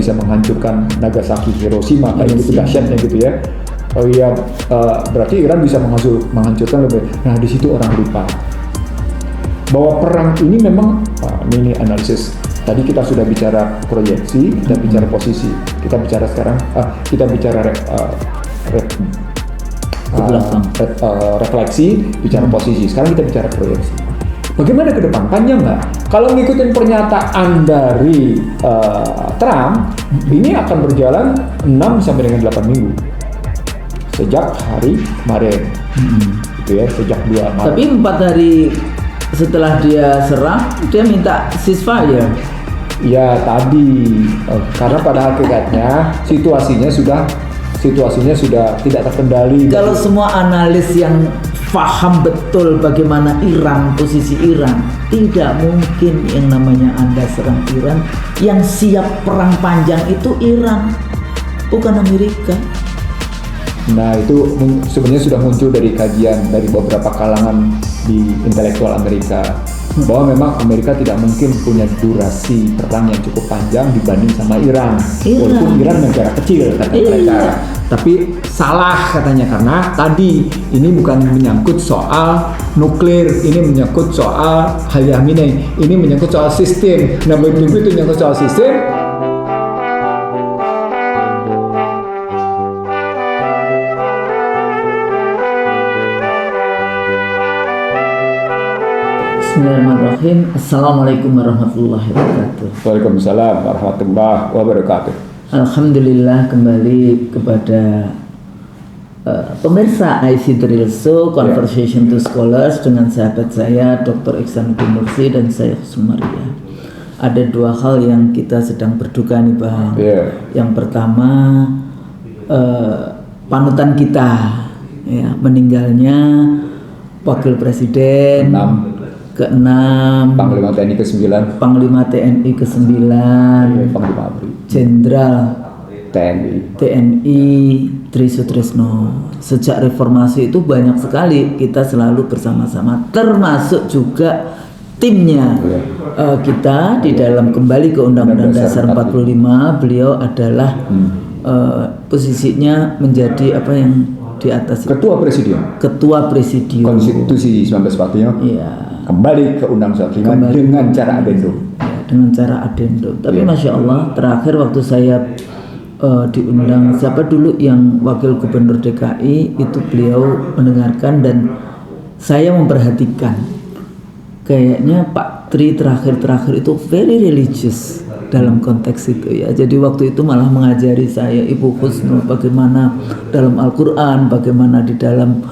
bisa menghancurkan Nagasaki, Hiroshima kayak gitu dahsyatnya gitu ya. Oh iya, berarti Iran bisa menghancurkan lebih. Nah di situ orang lupa bahwa perang ini memang ini analisis. Tadi kita sudah bicara proyeksi, kita bicara posisi, kita bicara sekarang, kita bicara refleksi, bicara posisi. Sekarang kita bicara proyeksi. Bagaimana ke depan? Panjang nggak? Kalau ngikutin pernyataan dari Trump, ini akan berjalan 6 sampai dengan 8 minggu. Sejak hari kemarin, gitu ya, sejak 2 Maret. Tapi 4 hari setelah dia serang, dia minta ceasefire. Ya tadi, karena pada hakikatnya situasinya sudah tidak terkendali. Kalau semua analis yang paham betul bagaimana Iran, posisi Iran, tidak mungkin yang namanya Anda serang Iran. Yang siap perang panjang itu Iran, bukan Amerika. Nah itu sebenarnya sudah muncul dari kajian dari beberapa kalangan di intelektual Amerika, bahwa memang Amerika tidak mungkin punya durasi perang yang cukup panjang dibanding sama Iran. Walaupun Iran negara kecil kata mereka, tapi salah katanya karena tadi ini bukan menyangkut soal nuklir, ini menyangkut soal Khamenei, ini menyangkut soal sistem. Nah begitu menyangkut soal sistem. Bismillahirrahmanirrahim. Assalamualaikum warahmatullahi wabarakatuh. Waalaikumsalam warahmatullahi wabarakatuh. Alhamdulillah kembali kepada pemirsa IC Drill Show Conversation to Scholars dengan sahabat saya Dr. Ihsanuddin Nursi dan saya Sumaria. Ada 2 hal yang kita sedang berduka nih Bang. Yang pertama panutan kita ya, meninggalnya Wakil Presiden ke-6, Panglima TNI ke-9, Panglima TNI ke-9, Panglima ABRI, Jenderal TNI Tri Sutrisno. Sejak reformasi itu banyak sekali kita selalu bersama-sama, termasuk juga timnya kita di dalam kembali ke Undang-Undang Dasar 45. Beliau adalah posisinya menjadi apa yang di atas Ketua Presidium Konstitusi 1945. Iya. Kembali ke Undang-Undang 45 dengan cara adendum. Ya, dengan cara adendum. Tapi Masya Allah, terakhir waktu saya diundang, siapa dulu yang Wakil Gubernur DKI, itu beliau mendengarkan dan saya memperhatikan. Kayaknya Pak Tri terakhir itu very religious dalam konteks itu ya. Jadi waktu itu malah mengajari saya Ibu Husnul bagaimana dalam Al-Quran, bagaimana di dalam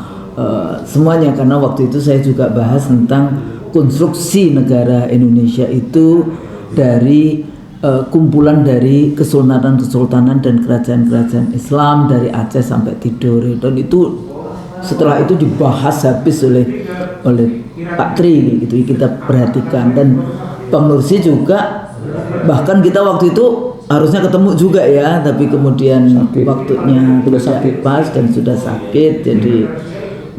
semuanya, karena waktu itu saya juga bahas tentang konstruksi negara Indonesia itu dari kumpulan dari kesultanan dan kerajaan-kerajaan Islam dari Aceh sampai Tidore, dan itu setelah itu dibahas habis oleh Pak Tri gitu, kita perhatikan. Dan Bang Nursi juga, bahkan kita waktu itu harusnya ketemu juga ya, tapi kemudian waktunya tidak pas dan sudah sakit. Jadi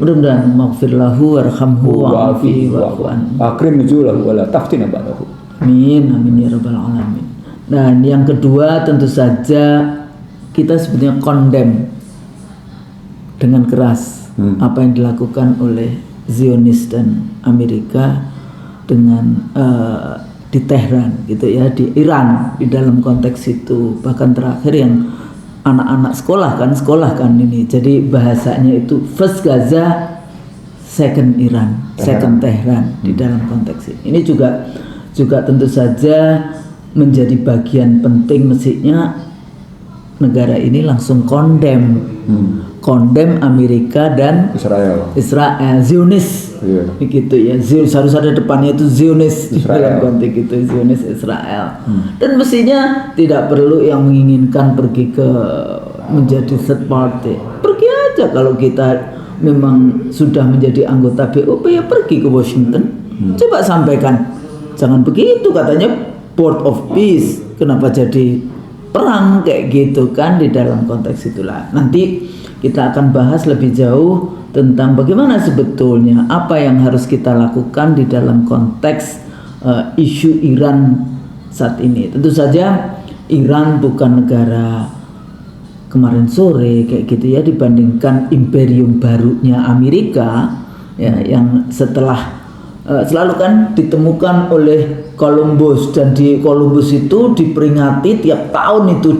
mudah-mudahan maghfir lahu warhamhu wa'afihi wa'fu anhu. Akrim nuzulahu wa la taftina ba'dahu. Amin amin ya rabbal alamin. Dan yang kedua tentu saja kita sebetulnya condemn dengan keras apa yang dilakukan oleh Zionis dan Amerika dengan di Tehran gitu ya, di Iran di dalam konteks itu. Bahkan terakhir yang anak-anak sekolah kan ini, jadi bahasanya itu first Gaza, second Iran, second Tehran di dalam konteks ini. Ini juga tentu saja menjadi bagian penting, mestinya negara ini langsung condemn Amerika dan Israel Zionis begitu ya. Harus ada depannya itu Zionis di dalam konteks itu, Zionis Israel. Dan mestinya tidak perlu yang menginginkan pergi ke menjadi third party, pergi aja. Kalau kita memang sudah menjadi anggota BOP ya pergi ke Washington, coba sampaikan, jangan begitu katanya port of peace, kenapa jadi perang kayak gitu kan. Di dalam konteks itulah nanti kita akan bahas lebih jauh tentang bagaimana sebetulnya apa yang harus kita lakukan di dalam konteks isu Iran saat ini. Tentu saja Iran bukan negara kemarin sore kayak gitu ya, dibandingkan imperium barunya Amerika ya, yang setelah selalu kan ditemukan oleh Columbus, dan di Columbus itu diperingati tiap tahun itu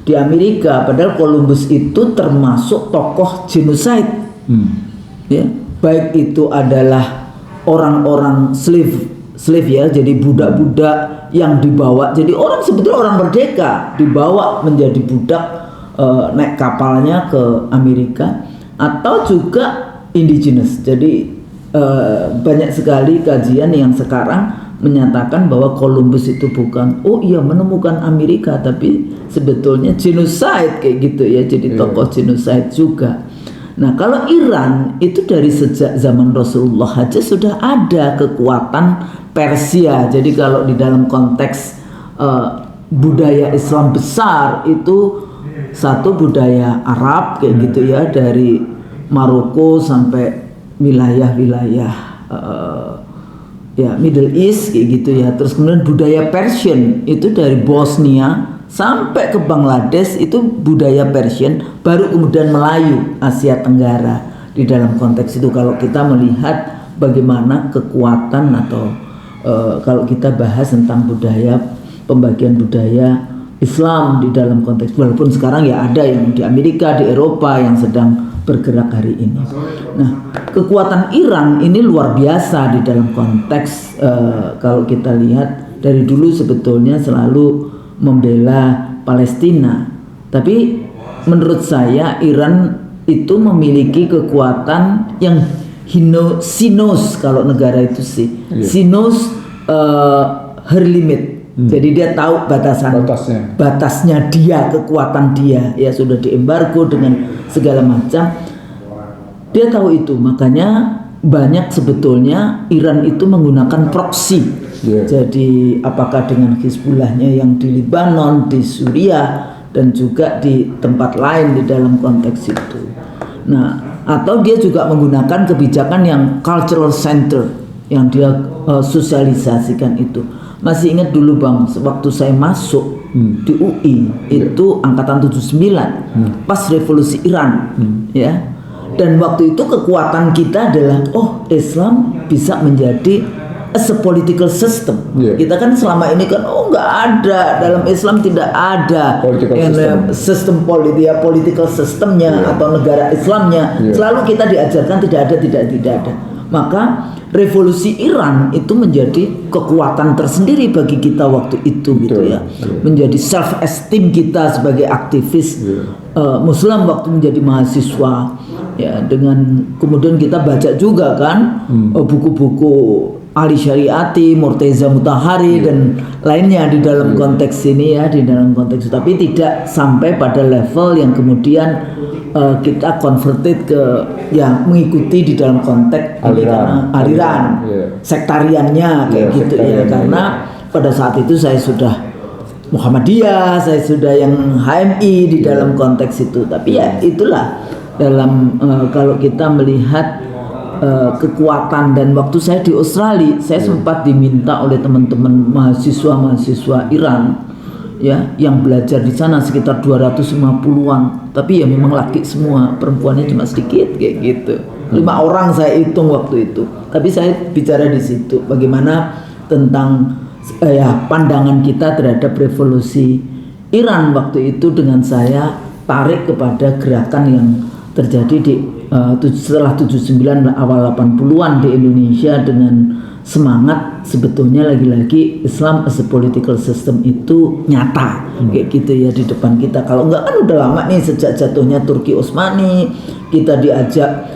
di Amerika, padahal Columbus itu termasuk tokoh genocide ya, baik itu adalah orang-orang slave ya, jadi budak-budak yang dibawa, jadi orang sebetulnya orang merdeka dibawa menjadi budak, naik kapalnya ke Amerika, atau juga indigenous. Jadi banyak sekali kajian yang sekarang menyatakan bahwa Columbus itu bukan menemukan Amerika, tapi sebetulnya genocide kayak gitu ya, jadi tokoh genocide juga. Nah, kalau Iran itu dari sejak zaman Rasulullah aja sudah ada kekuatan Persia. Jadi kalau di dalam konteks budaya Islam besar itu satu budaya Arab kayak gitu ya, dari Maroko sampai wilayah-wilayah Middle East kayak gitu ya. Terus kemudian budaya Persian itu dari Bosnia sampai ke Bangladesh itu budaya Persian, baru kemudian Melayu, Asia Tenggara di dalam konteks itu. Kalau kita melihat bagaimana kekuatan atau kalau kita bahas tentang budaya, pembagian budaya Islam di dalam konteks, walaupun sekarang ya ada yang di Amerika, di Eropa yang sedang bergerak hari ini. Nah, kekuatan Iran ini luar biasa di dalam konteks kalau kita lihat dari dulu sebetulnya selalu membela Palestina, tapi menurut saya Iran itu memiliki kekuatan yang sinos, kalau negara itu sih sinos her limit. Jadi dia tahu batasnya dia, kekuatan dia ya, sudah diembargo dengan segala macam, dia tahu itu. Makanya banyak sebetulnya Iran itu menggunakan proksi. Jadi apakah dengan Hizbullahnya yang di Lebanon, di Suriah, dan juga di tempat lain di dalam konteks itu. Nah, atau dia juga menggunakan kebijakan yang cultural center yang dia sosialisasikan itu. Masih ingat dulu Bang, waktu saya masuk di UI itu angkatan 79 pas revolusi Iran ya. Dan waktu itu kekuatan kita adalah Islam bisa menjadi as a political system. Kita kan selama ini kan nggak ada, dalam Islam tidak ada sistem political systemnya atau negara Islamnya. Selalu kita diajarkan tidak ada. Maka revolusi Iran itu menjadi kekuatan tersendiri bagi kita waktu itu gitu ya. Menjadi self esteem kita sebagai aktivis Muslim waktu menjadi mahasiswa ya, dengan kemudian kita baca juga kan buku-buku Ali Syariati, Murteza Mutahari dan lainnya di dalam konteks ini ya, di dalam konteks, tapi tidak sampai pada level yang kemudian kita converted ke yang mengikuti di dalam konteks aliran sektariannya kayak gitu ya. Karena pada saat itu saya sudah Muhammadiyah, saya sudah yang HMI di dalam konteks itu. Tapi ya itulah dalam kalau kita melihat kekuatan. Dan waktu saya di Australia, saya sempat diminta oleh teman-teman mahasiswa Iran ya, yang belajar di sana sekitar 250-an, tapi ya memang laki semua, perempuannya cuma sedikit kayak gitu. 5 orang saya hitung waktu itu. Tapi saya bicara di situ bagaimana tentang pandangan kita terhadap revolusi Iran waktu itu, dengan saya tarik kepada gerakan yang terjadi di setelah 79 awal 80-an di Indonesia, dengan semangat sebetulnya lagi-lagi Islam as a political system itu nyata kayak gitu ya di depan kita. Kalau enggak kan udah lama nih, sejak jatuhnya Turki Utsmani kita diajak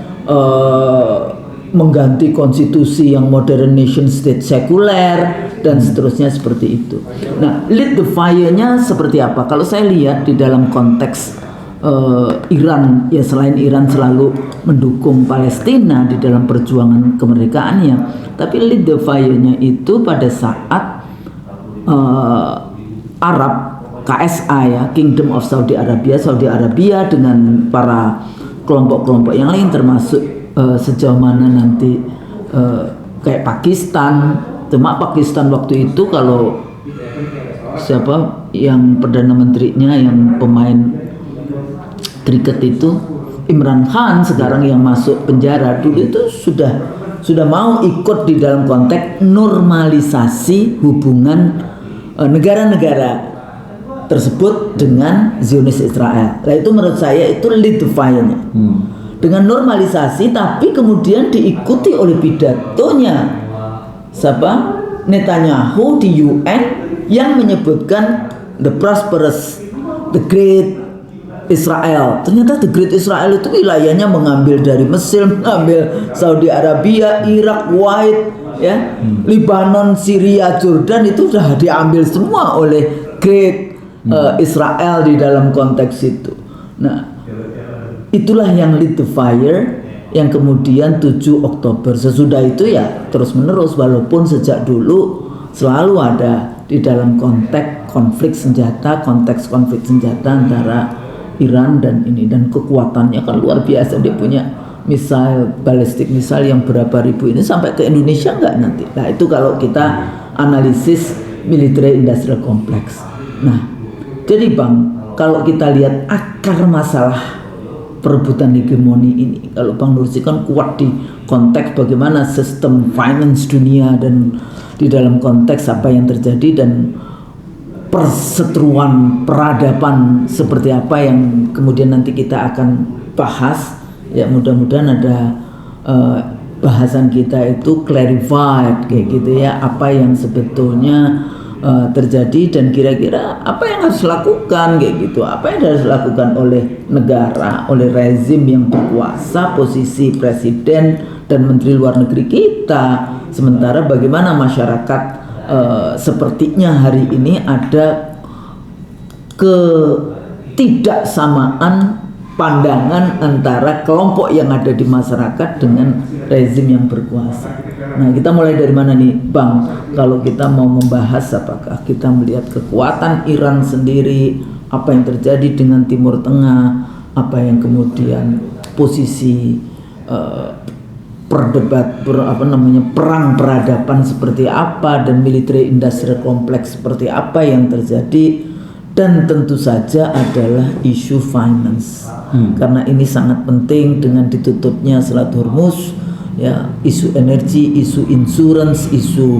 mengganti konstitusi yang modern nation state sekuler dan seterusnya seperti itu. Nah, lead the fire-nya seperti apa? Kalau saya lihat di dalam konteks Iran ya, selain Iran selalu mendukung Palestina di dalam perjuangan kemerdekaannya, tapi lead the fire-nya itu pada saat Arab KSA ya, Kingdom of Saudi Arabia dengan para kelompok-kelompok yang lain, termasuk sejauh mana nanti kayak Pakistan. Cuma Pakistan waktu itu kalau siapa yang perdana menterinya yang pemain kriket itu Imran Khan sekarang yang masuk penjara, dulu itu sudah mau ikut di dalam konteks normalisasi hubungan negara-negara tersebut dengan Zionis Israel. Nah itu menurut saya itu lead the fire-nya. Dengan normalisasi, tapi kemudian diikuti oleh pidatonya siapa? Netanyahu di UN yang menyebutkan the prosperous, the great Israel. Ternyata the great Israel itu wilayahnya mengambil dari Mesir, mengambil Saudi Arabia, Irak, Kuwait, ya, Lebanon, Syria, Jordan, itu sudah diambil semua oleh great Israel di dalam konteks itu. Nah, itulah yang lead the fire yang kemudian 7 Oktober. Sesudah itu ya terus menerus, walaupun sejak dulu selalu ada di dalam konteks konflik senjata antara Iran dan ini, dan kekuatannya kan luar biasa. Dia punya misal balistik misal yang berapa ribu ini sampai ke Indonesia enggak nanti. Nah itu kalau kita analisis military industrial complex. Nah jadi Bang, kalau kita lihat akar masalah perebutan hegemoni ini, kalau Bang Nursi kan kuat di konteks bagaimana sistem finance dunia dan di dalam konteks apa yang terjadi dan perseteruan peradaban seperti apa yang kemudian nanti kita akan bahas. Ya mudah-mudahan ada bahasan kita itu clarified kayak gitu ya, apa yang sebetulnya terjadi dan kira-kira apa yang harus dilakukan kayak gitu, apa yang harus dilakukan oleh negara, oleh rezim yang berkuasa, posisi presiden dan menteri luar negeri kita. Sementara bagaimana masyarakat sepertinya hari ini ada ketidaksamaan pandangan antara kelompok yang ada di masyarakat dengan rezim yang berkuasa. Nah, kita mulai dari mana nih, Bang? Kalau kita mau membahas, apakah kita melihat kekuatan Iran sendiri, apa yang terjadi dengan Timur Tengah, apa yang kemudian posisi perang peradaban seperti apa, dan military industrial complex seperti apa yang terjadi. Dan tentu saja adalah isu finance, karena ini sangat penting dengan ditutupnya Selat Hormuz, ya, isu energi, isu insurance, isu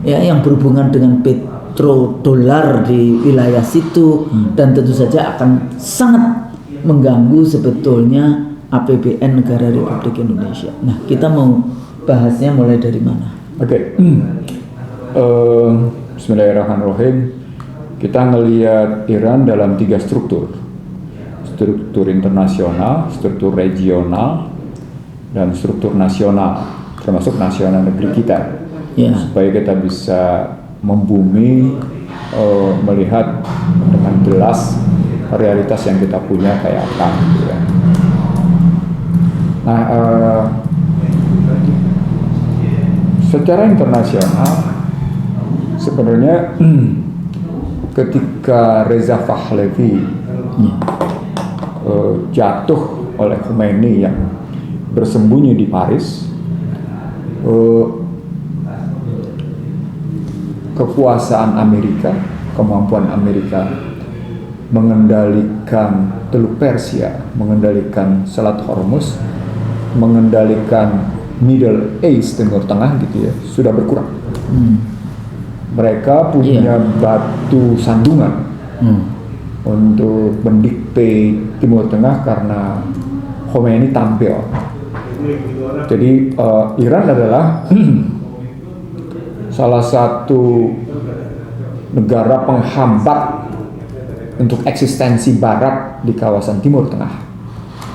ya yang berhubungan dengan petrodolar di wilayah situ, dan tentu saja akan sangat mengganggu sebetulnya APBN negara Republik Indonesia. Nah, kita mau bahasnya mulai dari mana? Oke. Bismillahirrahmanirrahim. Kita ngelihat Iran dalam 3 struktur internasional, struktur regional, dan struktur nasional, termasuk nasional negeri kita, supaya kita bisa membumi, melihat dengan jelas realitas yang kita punya kayak apa. Gitu ya. Nah, secara internasional sebenarnya ketika Reza Pahlavi jatuh oleh Khomeini yang bersembunyi di Paris, kekuasaan Amerika, kemampuan Amerika mengendalikan Teluk Persia, mengendalikan Selat Hormuz, mengendalikan Middle East, Timur Tengah gitu ya, sudah berkurang. Mereka punya batu sandungan untuk mendikte Timur Tengah karena Khomeini tampil. Jadi Iran adalah salah satu negara penghambat untuk eksistensi Barat di kawasan Timur Tengah.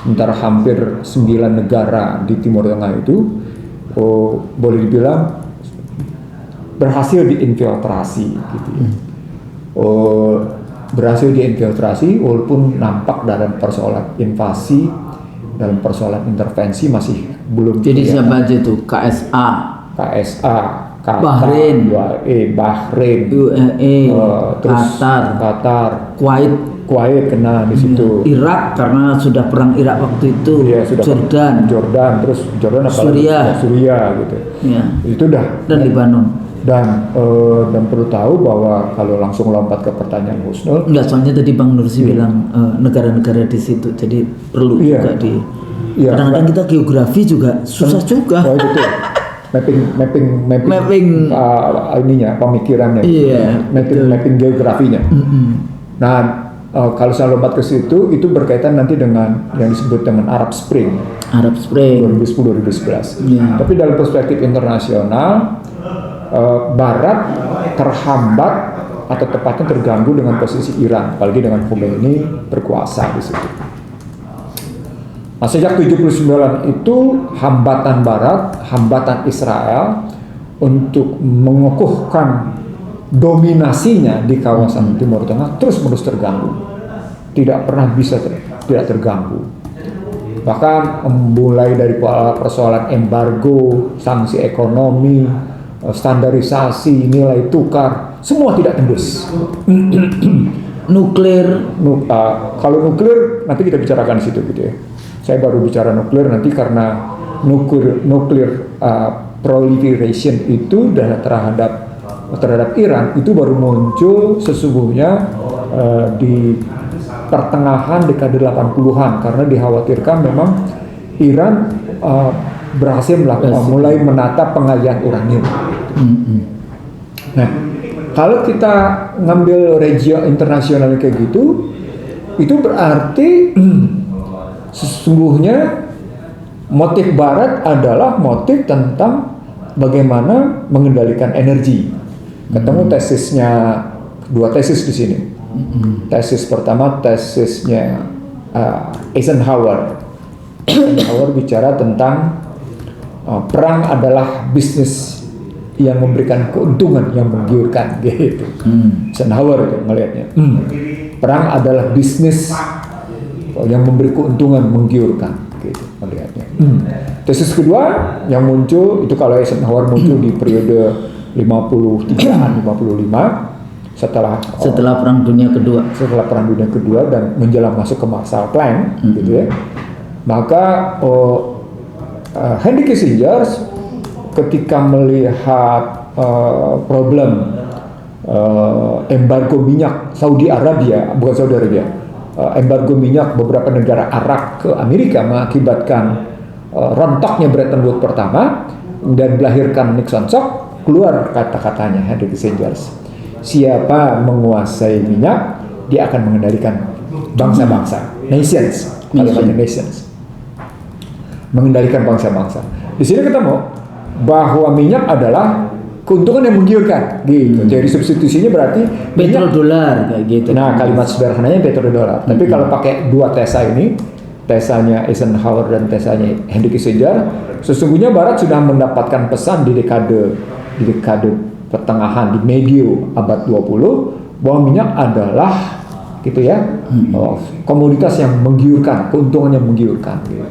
Sementara hampir 9 negara di Timur Tengah itu boleh dibilang berhasil diinfiltrasi gitu ya. Berhasil diinfiltrasi walaupun nampak dalam persoalan invasi, dalam persoalan intervensi masih belum. Jadi siapa aja itu? KSA, Qatar, Bahrain, UAE, terus Qatar, Kuwait kena di situ. Irak karena sudah perang Irak waktu itu. Ya, Jordan, terus Jordan apa? Suria gitu. Ya. Itu dah. Dan Lebanon. Dan perlu tahu bahwa kalau langsung lompat ke pertanyaan Husnul, Enggak, soalnya tadi Bang Nursi bilang negara-negara di situ, jadi perlu Iya. juga di. Iya, Kadang-kadang kita geografi juga susah juga. oh, betul. Mapping ininya, pemikirannya, Iya, mapping geografinya. Nah, kalau saya lompat ke situ, itu berkaitan nanti dengan yang disebut dengan Arab Spring Arab Spring. 2010-2011. Iya. Tapi dalam perspektif internasional, Barat terhambat atau tepatnya terganggu dengan posisi Iran, apalagi dengan Khomeini berkuasa di situ. Nah, sejak 79 itu hambatan Barat, hambatan Israel untuk mengukuhkan dominasinya di kawasan Timur Tengah terus-menerus terganggu. Tidak pernah bisa tidak terganggu. Bahkan mulai dari persoalan embargo, sanksi ekonomi, standarisasi, nilai tukar, semua tidak tembus. Nuklir. Kalau nuklir nanti kita bicarakan di situ gitu ya. Saya baru bicara nuklir nanti karena nuklir proliferation itu terhadap Iran itu baru muncul sesungguhnya di pertengahan dekade 80-an karena dikhawatirkan memang Iran berhasil mulai menata pengalihan uranium. Nah, kalau kita ngambil regio internasional kayak gitu, itu berarti sesungguhnya motif Barat adalah motif tentang bagaimana mengendalikan energi. Ketemu tesisnya, dua tesis di sini. Tesis pertama tesisnya Eisenhower. Eisenhower bicara tentang perang adalah bisnis yang memberikan keuntungan yang menggiurkan gitu. Eisenhower itu ngelihatnya. Perang adalah bisnis yang memberi keuntungan menggiurkan gitu melihatnya. Tesis kedua yang muncul itu kalau Eisenhower muncul di periode 53-an 55 setelah Perang Dunia Kedua. Setelah Perang Dunia Kedua dan menjelang masuk ke Marshall Plan gitu ya. Maka Henry Kissinger ketika melihat problem embargo minyak Saudi Arabia, bukan Saudi Arabia, embargo minyak beberapa negara Arab ke Amerika mengakibatkan rontoknya Bretton Woods pertama dan melahirkan Nixon Shock, keluar kata-katanya Henry Kissinger, siapa menguasai minyak dia akan mengendalikan bangsa-bangsa, nations, kalimatnya nations, mengendalikan bangsa-bangsa. Di sini ketemu bahwa minyak adalah keuntungan yang menggiurkan gitu. Jadi substitusinya berarti Petrodolar kayak gitu. Nah, kalimat sederhananya petrodolar. Tapi kalau pakai dua tesa ini, tesanya Eisenhower dan tesanya Henry Kissinger, sesungguhnya Barat sudah mendapatkan pesan di dekade pertengahan, di medio abad 20 bahwa minyak adalah gitu ya, komoditas yang menggiurkan, keuntungan yang menggiurkan gitu.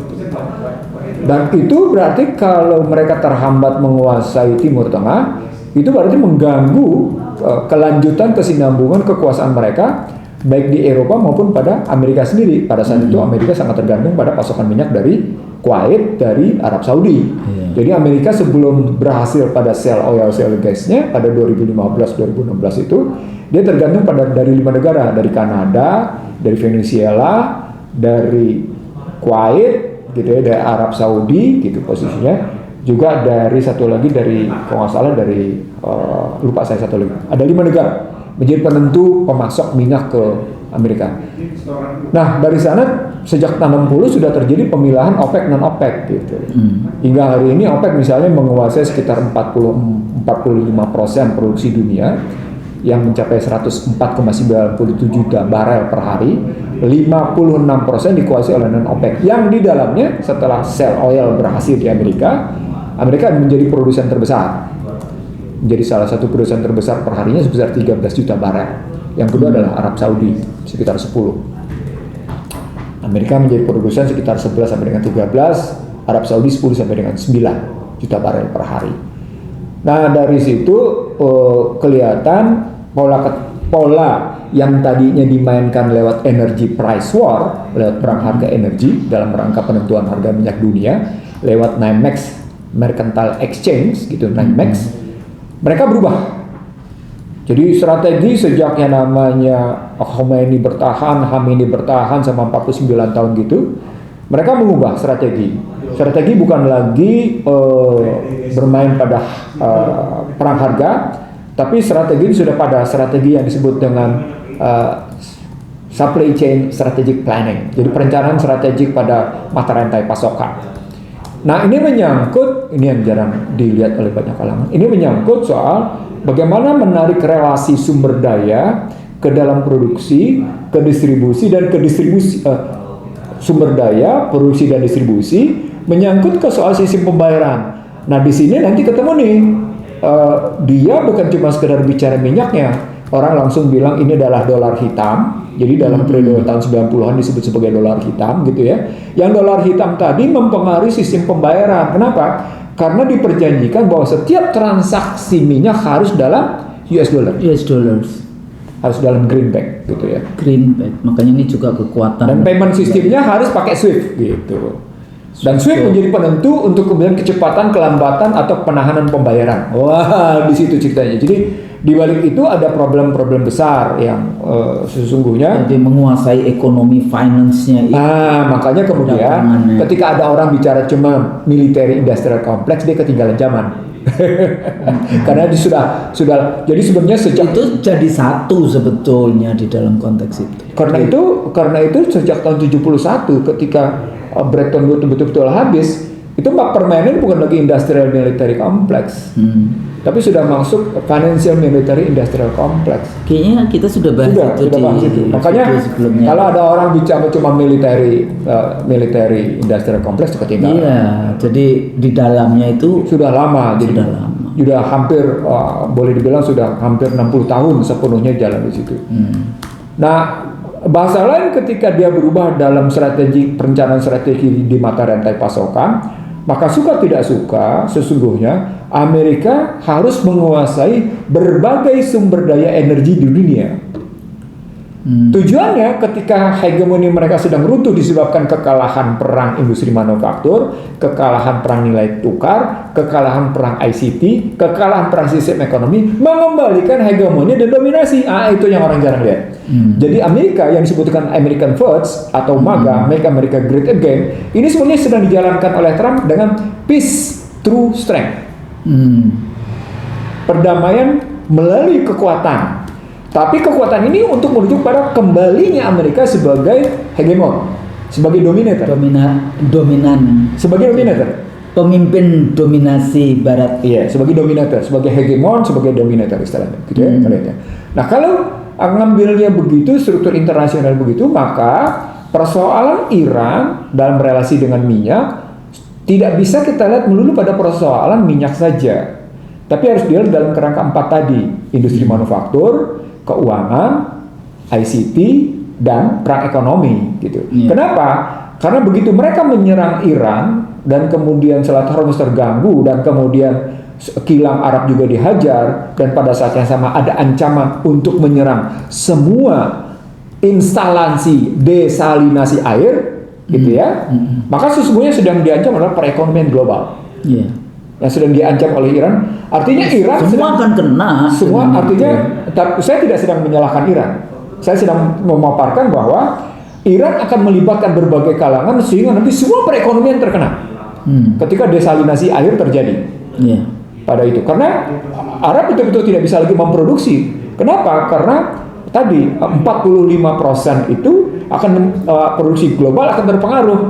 Dan itu berarti kalau mereka terhambat menguasai Timur Tengah, itu berarti mengganggu kelanjutan kesinambungan kekuasaan mereka baik di Eropa maupun pada Amerika sendiri. Pada saat itu Amerika sangat tergantung pada pasokan minyak dari Kuwait, dari Arab Saudi. Jadi Amerika sebelum berhasil pada shale oil, shale gasnya pada 2015-2016 itu, dia tergantung dari 5 negara, dari Kanada, dari Venezuela, dari Kuwait, gitu ya, dari Arab Saudi gitu posisinya, juga dari satu lagi dari kalau nggak salah dari lupa saya satu lagi, ada 5 negara menjadi penentu pemasok minyak ke Amerika. Nah, dari sana sejak tahun 60 sudah terjadi pemilahan OPEC non OPEC gitu. Hingga hari ini OPEC misalnya menguasai sekitar 45% produksi dunia yang mencapai 104,97 juta barel per hari. 56% dikuasai oleh non-OPEC yang di dalamnya setelah shale oil berhasil di Amerika menjadi produsen terbesar, menjadi salah satu produsen terbesar per harinya sebesar 13 juta barel. Yang kedua adalah Arab Saudi sekitar 10. Amerika menjadi produsen sekitar 11 sampai dengan 13, Arab Saudi 10 sampai dengan 9 juta barel per hari. Nah, dari situ kelihatan pola yang tadinya dimainkan lewat energy price war, lewat perang harga energi dalam rangka penentuan harga minyak dunia, lewat NYMEX Mercantile Exchange gitu, NYMEX, mereka berubah. Jadi strategi sejak yang namanya Khomeini bertahan, Hamini bertahan sama 49 tahun gitu, mereka mengubah strategi. Strategi bukan lagi bermain pada perang harga, tapi strategi ini sudah pada strategi yang disebut dengan supply chain strategic planning. Jadi perencanaan strategik pada mata rantai pasokan. Nah, ini menyangkut, ini yang jarang dilihat oleh banyak kalangan. Ini menyangkut soal bagaimana menarik relasi sumber daya ke dalam produksi, ke distribusi dan ke distribusi sumber daya, produksi dan distribusi, menyangkut ke soal sistem pembayaran. Nah, di sini nanti ketemu nih, dia bukan cuma sekedar bicara minyaknya, orang langsung bilang ini adalah dolar hitam. Jadi dalam periode tahun 90-an disebut sebagai dolar hitam gitu ya. Yang dolar hitam tadi mempengaruhi sistem pembayaran. Kenapa? Karena diperjanjikan bahwa setiap transaksi minyak harus dalam US dollar. US dollars. Harus dalam greenback gitu ya. Greenback. Makanya ini juga kekuatan. Dan payment sistemnya harus pakai SWIFT gitu. Dan SWIFT menjadi penentu untuk kemudian kecepatan, kelambatan atau penahanan pembayaran. Wah, di situ ceritanya. Jadi di balik itu ada problem-problem besar yang sesungguhnya jadi menguasai ekonomi finance-nya. Makanya kemudian ketika ada orang bicara cuma military industrial complex, dia ketinggalan zaman. Karena dia sudah jadi sebenarnya sejak itu jadi satu sebetulnya di dalam konteks itu. Karena itu sejak tahun 71 ketika Bretton Woods betul-betul habis, itu permainan bukan lagi industrial military complex. Tapi sudah masuk financial military industrial complex. Kayaknya kita sudah bahas itu. Makanya kalau ada orang bicara cuma military industrial complex ketinggalan. Iya, jadi di dalamnya itu sudah lama. Sudah hampir boleh dibilang sudah hampir 60 tahun sepenuhnya jalan di situ. Nah, bahasa lain ketika dia berubah dalam perencanaan strategi di mata rantai pasokan, maka suka tidak suka sesungguhnya Amerika harus menguasai berbagai sumber daya energi di dunia. Tujuannya ketika hegemoni mereka sedang runtuh disebabkan kekalahan perang industri manufaktur, kekalahan perang nilai tukar, kekalahan perang ICT, kekalahan perang sistem ekonomi, mengembalikan hegemoni dan dominasi. Itu yang orang jarang lihat. Jadi Amerika yang disebutkan American First atau MAGA, Make America Great Again, ini sebenarnya sedang dijalankan oleh Trump dengan peace through strength. Perdamaian melalui kekuatan. Tapi kekuatan ini untuk menuju pada kembalinya Amerika sebagai hegemon, sebagai dominator. Dominan. Sebagai dominator. Pemimpin dominasi Barat. Iya, sebagai dominator, sebagai hegemon, sebagai dominator istilahnya. Gitu ya, Nah, kalau ngambilnya begitu, struktur internasional begitu, maka persoalan Iran dalam relasi dengan minyak tidak bisa kita lihat melulu pada persoalan minyak saja. Tapi harus dilihat dalam kerangka 4 tadi, industri manufaktur, keuangan, ICT, dan perang ekonomi gitu. Kenapa? Karena begitu mereka menyerang Iran dan kemudian Selat Hormuz terganggu dan kemudian kilang Arab juga dihajar dan pada saat yang sama ada ancaman untuk menyerang semua instalasi desalinasi air gitu ya. Maka sesungguhnya sedang diancam adalah perekonomian global. Yang sedang diancam oleh Iran, artinya Iran semua akan kena. Semua artinya, saya tidak sedang menyalahkan Iran. Saya sedang memaparkan bahwa Iran akan melibatkan berbagai kalangan sehingga nanti semua perekonomian terkena. Ketika desalinasi air terjadi. Pada itu, karena Arab betul-betul tidak bisa lagi memproduksi. Kenapa? Karena tadi 45% itu akan produksi global akan terpengaruh.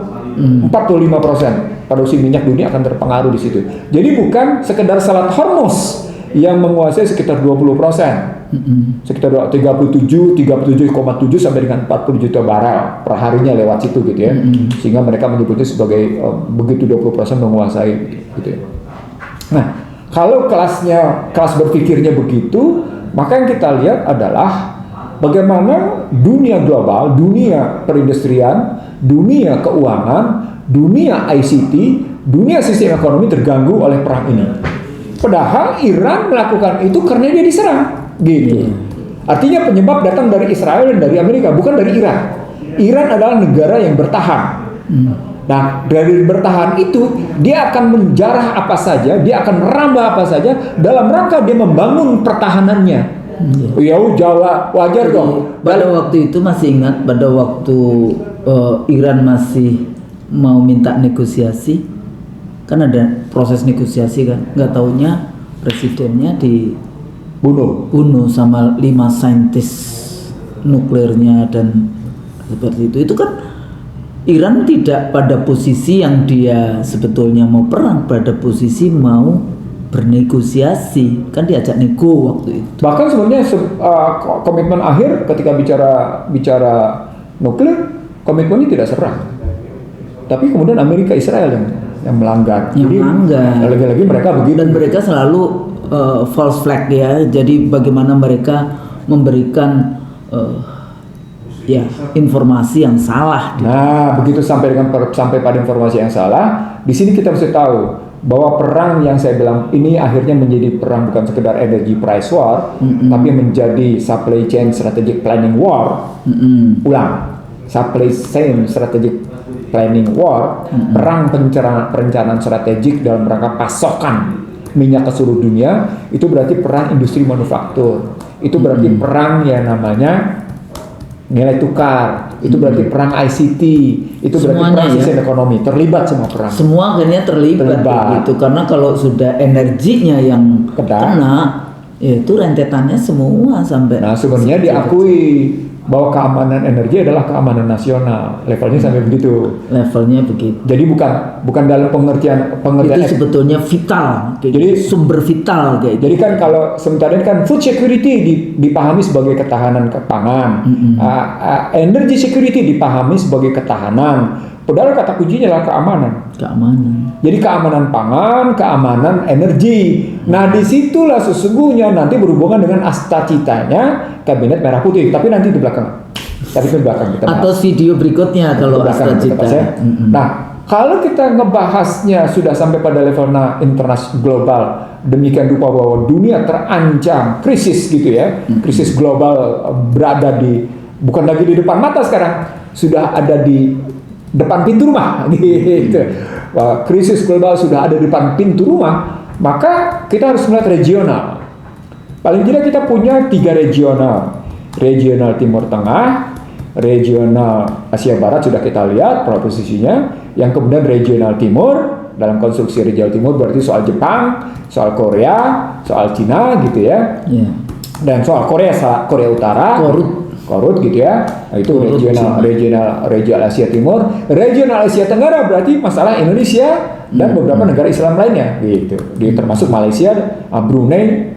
45% produksi minyak dunia akan terpengaruh di situ. Jadi bukan sekedar Selat Hormuz yang menguasai sekitar 20%, sekitar 37,7 sampai dengan 40 juta barel per harinya lewat situ gitu ya. Sehingga mereka menyebutnya sebagai begitu 20% menguasai gitu ya. Nah, kalau kelas berpikirnya begitu, maka yang kita lihat adalah bagaimana dunia global, dunia perindustrian, dunia keuangan, dunia ICT, dunia sistem ekonomi terganggu oleh perang ini. Padahal Iran melakukan itu karena dia diserang, gitu. Artinya penyebab datang dari Israel dan dari Amerika, bukan dari Iran. Iran adalah negara yang bertahan. Nah, dari bertahan itu, dia akan menjarah apa saja, dia akan merambah apa saja dalam rangka dia membangun pertahanannya. Ya, Jawa wajar dong. Pada waktu itu masih ingat, pada waktu Iran masih mau minta negosiasi, kan ada proses negosiasi kan, nggak taunya presidennya dibunuh sama 5 saintis nuklirnya dan seperti itu kan. Iran tidak pada posisi yang dia sebetulnya mau perang, pada posisi mau bernegosiasi, kan diajak nego waktu itu. Bahkan sebenarnya komitmen akhir ketika bicara nuklir, komitmennya tidak serang. Tapi kemudian Amerika Israel yang melanggar. Lagi-lagi mereka begitu. Dan mereka selalu false flag ya. Jadi bagaimana mereka memberikan informasi yang salah. Nah, begitu sampai pada informasi yang salah, di sini kita mesti tahu bahwa perang yang saya bilang ini akhirnya menjadi perang bukan sekedar energy price war, tapi menjadi supply chain strategic planning war. Supply chain strategic planning war, perang perencanaan strategik dalam rangka pasokan minyak ke seluruh dunia. Itu berarti perang industri manufaktur. Itu berarti perang yang namanya nilai tukar, itu berarti perang ICT, itu semuanya berarti perang sistem ekonomi, terlibat semua perang. Semua akhirnya terlibat. Gitu. Karena kalau sudah energinya yang kena, ya itu rentetannya semua sampai. Nah, sebenarnya diakui bahwa keamanan energi adalah keamanan nasional, levelnya sampai begitu. Levelnya begitu. Jadi bukan dalam pengertian itu sebetulnya vital, jadi sumber vital kayak. Jadi kan kalau sementara ini kan food security dipahami sebagai ketahanan pangan, energy security dipahami sebagai ketahanan. Padahal kata kuncinya adalah keamanan. Jadi keamanan pangan, keamanan energi. Nah, disitulah sesungguhnya nanti berhubungan dengan asta-citanya Kabinet Merah Putih. Tapi nanti di belakang. Atau video berikutnya kalau asta-cita. Nah, kalau kita ngebahasnya sudah sampai pada level internasional global, demikian rupa bahwa dunia terancam krisis gitu ya, krisis global berada bukan lagi di depan mata sekarang, sudah ada di depan pintu rumah gitu. Krisis global sudah ada di depan pintu rumah, maka kita harus melihat regional. Paling tidak kita punya 3 regional Timur Tengah, regional Asia Barat sudah kita lihat posisinya, yang kemudian regional Timur. Dalam konstruksi regional Timur berarti soal Jepang, soal Korea, soal Cina gitu ya. Dan soal Korea Utara, Korut gitu ya. Nah, itu regional Asia Timur. Regional Asia Tenggara berarti masalah Indonesia dan beberapa negara Islam lainnya gitu. Termasuk Malaysia, Brunei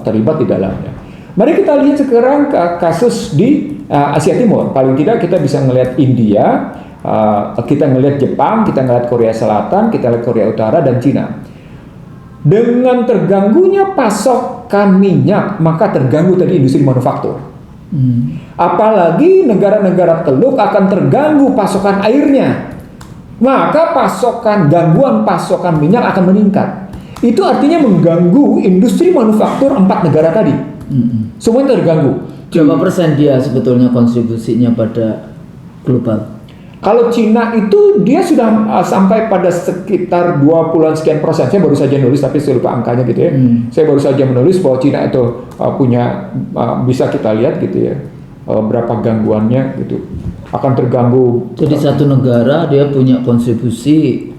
terlibat di dalamnya. Mari kita lihat sekarang kasus di Asia Timur. Paling tidak kita bisa melihat India, kita melihat Jepang, kita melihat Korea Selatan, kita lihat Korea Utara dan Cina. Dengan terganggunya pasokan minyak, maka terganggu tadi industri manufaktur. Apalagi negara-negara teluk akan terganggu pasokan airnya, maka gangguan pasokan minyak akan meningkat. Itu artinya mengganggu industri manufaktur 4 negara tadi. Semua terganggu. Berapa persen dia sebetulnya kontribusinya pada global? Kalau Cina itu dia sudah sampai pada sekitar 20-an sekian persen. Saya baru saja nulis tapi saya lupa angkanya gitu ya. Saya baru saja menulis bahwa Cina itu punya bisa kita lihat gitu ya, berapa gangguannya gitu. Akan terganggu. Jadi satu negara dia punya kontribusi.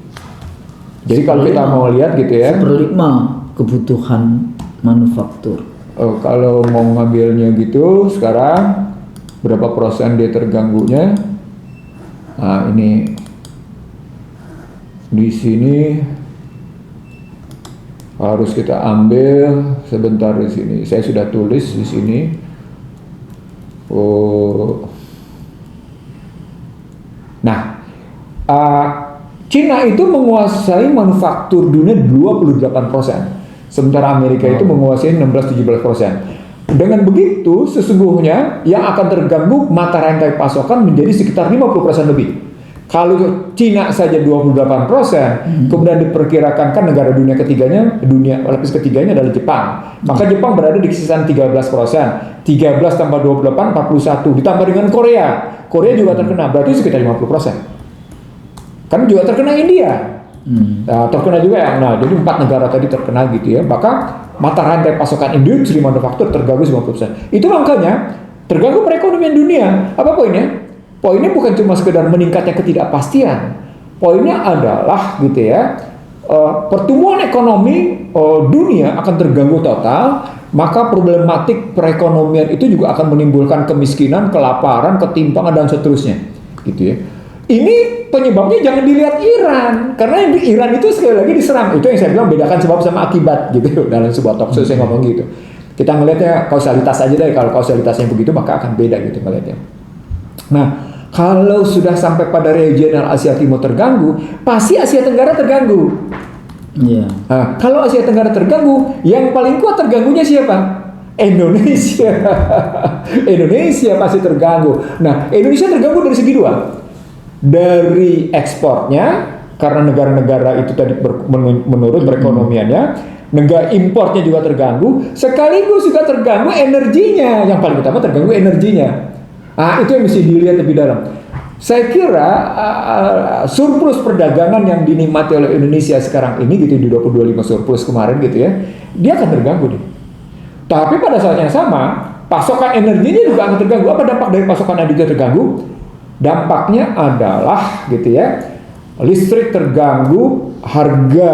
Jadi kalau kita mau lihat gitu ya, 1/5 kebutuhan manufaktur. Kalau mau ngambilnya gitu sekarang berapa persen dia terganggunya? Nah, ini di sini harus kita ambil sebentar di sini. Saya sudah tulis di sini. Cina itu menguasai manufaktur dunia 28%. Sementara Amerika itu menguasai 16-17%. Dengan begitu, sesungguhnya yang akan terganggu mata rantai pasokan menjadi sekitar 50% lebih. Kalau Cina saja 28%, kemudian diperkirakan kan negara dunia lapis ketiganya adalah Jepang. Maka Jepang berada di kisaran 13%. 13 tambah 28, 41. Ditambah dengan Korea. Korea juga terkena, berarti sekitar 50%. Kan juga terkena India. Nah, terkena juga ya. Nah, jadi 4 negara tadi terkena gitu ya. Maka mata rantai pasokan industri manufaktur terganggu 50%. Itu makanya terganggu perekonomian dunia. Apa poinnya? Poinnya bukan cuma sekedar meningkatnya ketidakpastian. Poinnya adalah gitu ya, pertumbuhan ekonomi dunia akan terganggu total. Maka problematik perekonomian itu juga akan menimbulkan kemiskinan, kelaparan, ketimpangan dan seterusnya, gitu ya. Ini penyebabnya jangan dilihat Iran, karena Iran itu sekali lagi diserang. Itu yang saya bilang bedakan sebab sama akibat, gitu dalam sebuah talk show saya ngomong gitu. Kita ngelihatnya kausalitas aja deh. Kalau kausalitasnya begitu maka akan beda gitu ngelihatnya. Nah, kalau sudah sampai pada regional Asia Timur terganggu, pasti Asia Tenggara terganggu. Iya. Nah, kalau Asia Tenggara terganggu, yang paling kuat terganggunya siapa? Indonesia. Indonesia pasti terganggu. Nah, Indonesia terganggu dari segi dua. Dari ekspornya, karena negara-negara itu tadi menurun perekonomiannya, negara importnya juga terganggu, sekaligus juga terganggu energinya. Yang paling utama terganggu energinya. Nah, itu yang mesti dilihat lebih dalam. Saya kira surplus perdagangan yang dinikmati oleh Indonesia sekarang ini gitu di 2025 surplus kemarin gitu ya, dia akan terganggu deh. Tapi pada saat yang sama, pasokan energinya juga akan terganggu. Apa dampak dari pasokan energi terganggu? Dampaknya adalah gitu ya, listrik terganggu, harga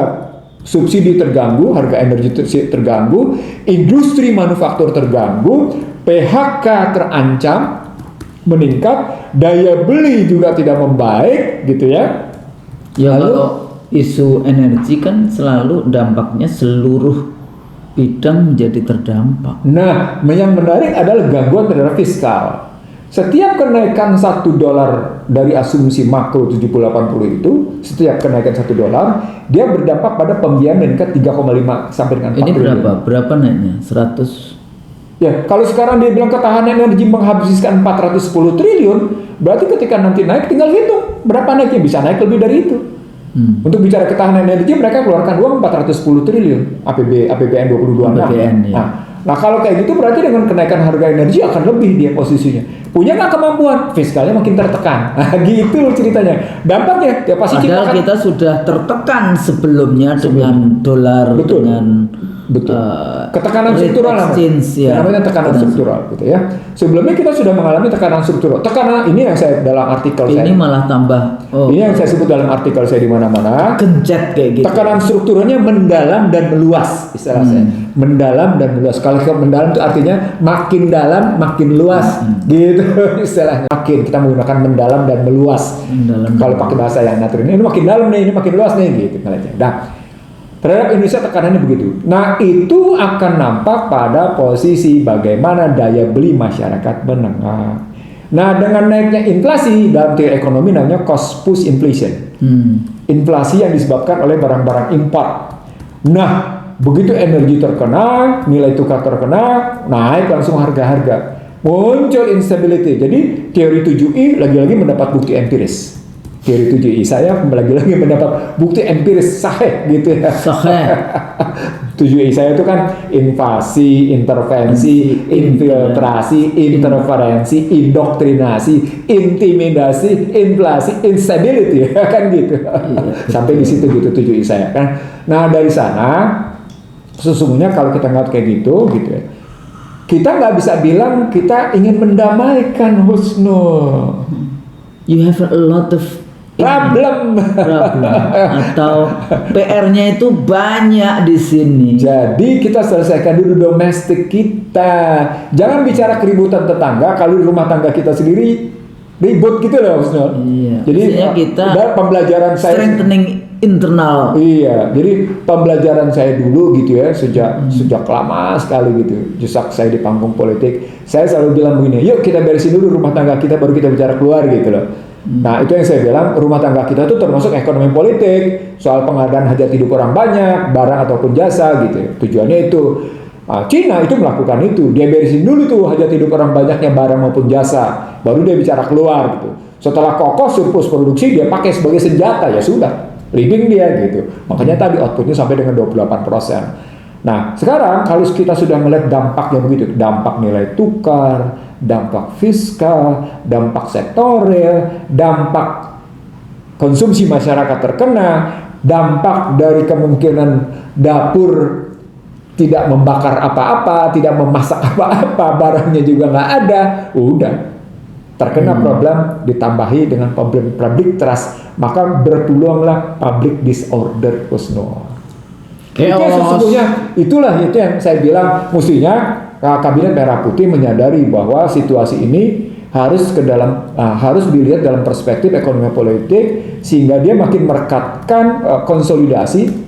subsidi terganggu, harga energi terganggu, industri manufaktur terganggu, PHK terancam meningkat, daya beli juga tidak membaik gitu ya. Ya, kalau isu energi kan selalu dampaknya seluruh bidang menjadi terdampak. Nah, yang menarik adalah gangguan terhadap fiskal. Setiap kenaikan $1 dari asumsi makro 70-80 itu, setiap kenaikan $1, dia berdampak pada pembiayaan meningkat 3,5 sampai dengan 4 Ini triliun. berapa naiknya? 100. Ya, kalau sekarang dia bilang ketahanan energi menghabiskan 410 triliun, berarti ketika nanti naik tinggal hitung berapa naiknya, bisa naik lebih dari itu. Untuk bicara ketahanan energi mereka keluarkan uang 410 triliun APBN 2026. APBN, ya. Nah, kalau kayak gitu berarti dengan kenaikan harga energi akan lebih dia posisinya. Punya nggak kemampuan, fiskalnya makin tertekan. Nah, gitu ceritanya. Dampaknya ya pasti Padahal kita sudah tertekan sebelumnya dengan dolar, betul. dengan Ketekanan rate struktural exchange, ya. namanya tekanan struktural gitu ya. Sebelumnya kita sudah mengalami tekanan struktural. Tekanan ini yang saya dalam artikel ini saya. malah tambah. Ini yang saya sebut dalam artikel saya di mana-mana. Genjet kayak gitu. Tekanan strukturalnya mendalam dan meluas istilah saya. Mendalam dan meluas. Kalau mendalam itu artinya makin dalam makin luas gitu istilahnya. Makin kita menggunakan mendalam dan meluas. Kalau pakai bahasa yang natural ini makin dalam nih, ini makin luas nih gitu. Nah, terhadap Indonesia tekanannya begitu. Nah, itu akan nampak pada posisi bagaimana daya beli masyarakat menengah. Nah, dengan naiknya inflasi dalam teori ekonomi namanya cost push inflation. Inflasi yang disebabkan oleh barang-barang impor. Nah, begitu energi terkena, nilai tukar terkena, naik langsung harga-harga. Muncul instability. Jadi teori 7I lagi-lagi mendapat bukti empiris. Teori 7I saya lagi-lagi mendapat bukti empiris sahih gitu ya. Sahih. 7I saya itu kan invasi, intervensi, infiltrasi, interferensi, indoktrinasi, intimidasi, inflasi, instability kan gitu. Sampai di situ gitu 7I saya kan. Nah, dari sana sesungguhnya kalau kita ngeliat kayak gitu ya. Kita nggak bisa bilang kita ingin mendamaikan Husnul. You have a lot of problem atau PR-nya itu banyak di sini. Jadi kita selesaikan dulu domestik kita. Jangan bicara keributan tetangga kalau di rumah tangga kita sendiri ribut gitu loh, Husnul. Iya. Jadi kita pembelajaran saya strengthening internal. Iya, jadi pembelajaran saya dulu gitu ya sejak lama sekali gitu. Jejak saya di panggung politik, saya selalu bilang begini, yuk kita beresin dulu rumah tangga kita baru kita bicara keluar gitu loh. Nah, itu yang saya bilang, rumah tangga kita itu termasuk ekonomi politik, soal pengadaan hajat hidup orang banyak, barang ataupun jasa gitu. Tujuannya itu. Nah, Cina itu melakukan itu, dia beresin dulu tuh hajat hidup orang banyaknya barang maupun jasa, baru dia bicara keluar gitu. Setelah kokoh surplus produksi dia pakai sebagai senjata, ya sudah, leading dia gitu. Makanya tadi outputnya sampai dengan 28%. Nah, sekarang kalau kita sudah melihat dampaknya begitu, dampak nilai tukar, dampak fiskal, dampak sektorial, dampak konsumsi masyarakat terkena, dampak dari kemungkinan dapur tidak membakar apa-apa, tidak memasak apa-apa, barangnya juga nggak ada, udah terkena problem, ditambahi dengan problem public trust, maka berpeluanglah public disorder Husnul. Itu sesungguhnya, itulah itu yang saya bilang, mestinya Kabinet Merah Putih menyadari bahwa situasi ini harus dilihat dalam perspektif ekonomi politik, sehingga dia makin merekatkan konsolidasi,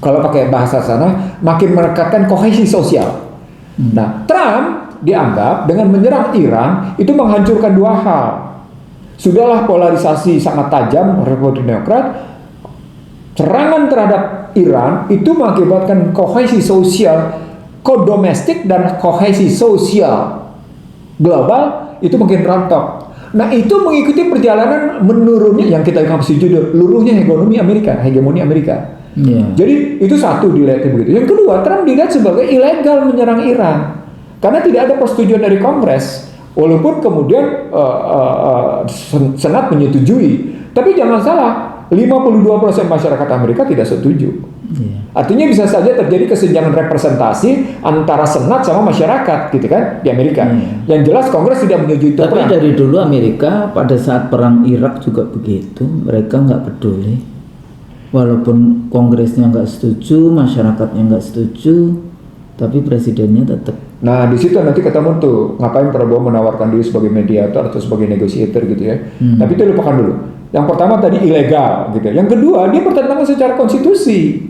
kalau pakai bahasa sana makin merekatkan kohesi sosial. Nah, Trump dianggap dengan menyerang Iran itu menghancurkan dua hal. Sudahlah polarisasi sangat tajam Republik Demokrat, serangan terhadap Iran itu mengakibatkan kohesi sosial domestik dan kohesi sosial global itu makin rontok. Nah, itu mengikuti perjalanan menurunnya yang kita kasih judul luruhnya hegemoni Amerika. Jadi itu satu dilihat begitu. Yang kedua, Trump dilihat sebagai ilegal menyerang Iran karena tidak ada persetujuan dari Kongres, walaupun kemudian Senat menyetujui. Tapi jangan salah, 52% masyarakat Amerika tidak setuju. Artinya bisa saja terjadi kesenjangan representasi antara Senat sama masyarakat, gitu kan, di Amerika. Yang jelas Kongres tidak menyetujui itu. Tapi dari dulu Amerika pada saat perang Irak juga begitu, mereka nggak peduli. Walaupun Kongresnya nggak setuju, masyarakatnya nggak setuju, tapi presidennya tetap. Nah, di situ nanti ketemu tuh ngapain Prabowo menawarkan diri sebagai mediator atau sebagai negosiator gitu ya. Tapi itu lupakan dulu. Yang pertama tadi ilegal gitu. Yang kedua, dia bertentangan secara konstitusi.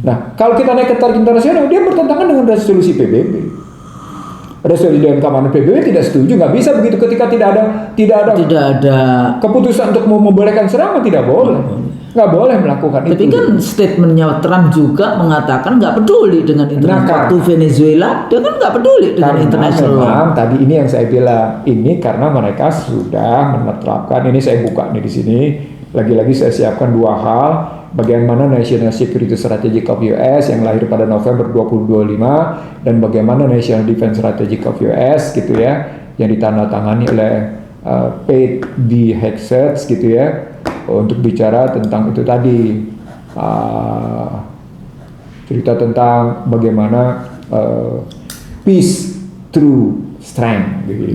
Nah, kalau kita naik ke tarif internasional, dia bertentangan dengan resolusi PBB. Resolusi Dewan Keamanan PBB tidak setuju, nggak bisa begitu ketika tidak ada keputusan untuk membolehkan serangan, tidak boleh. Nggak boleh melakukan itu. Tapi kan statementnya Trump juga mengatakan nggak peduli dengan internasional. Waktu Venezuela, dia kan nggak peduli dengan internasional. Memang tadi ini yang saya bilang, ini karena mereka sudah menerapkan, ini saya buka nih di sini, lagi-lagi saya siapkan dua hal. Bagaimana National Security Strategy of US yang lahir pada November 2025 dan bagaimana National Defense Strategy of US gitu ya, yang ditandatangani oleh Pete B. Hegseth gitu ya, untuk bicara tentang itu tadi, cerita tentang bagaimana peace through strength gitu.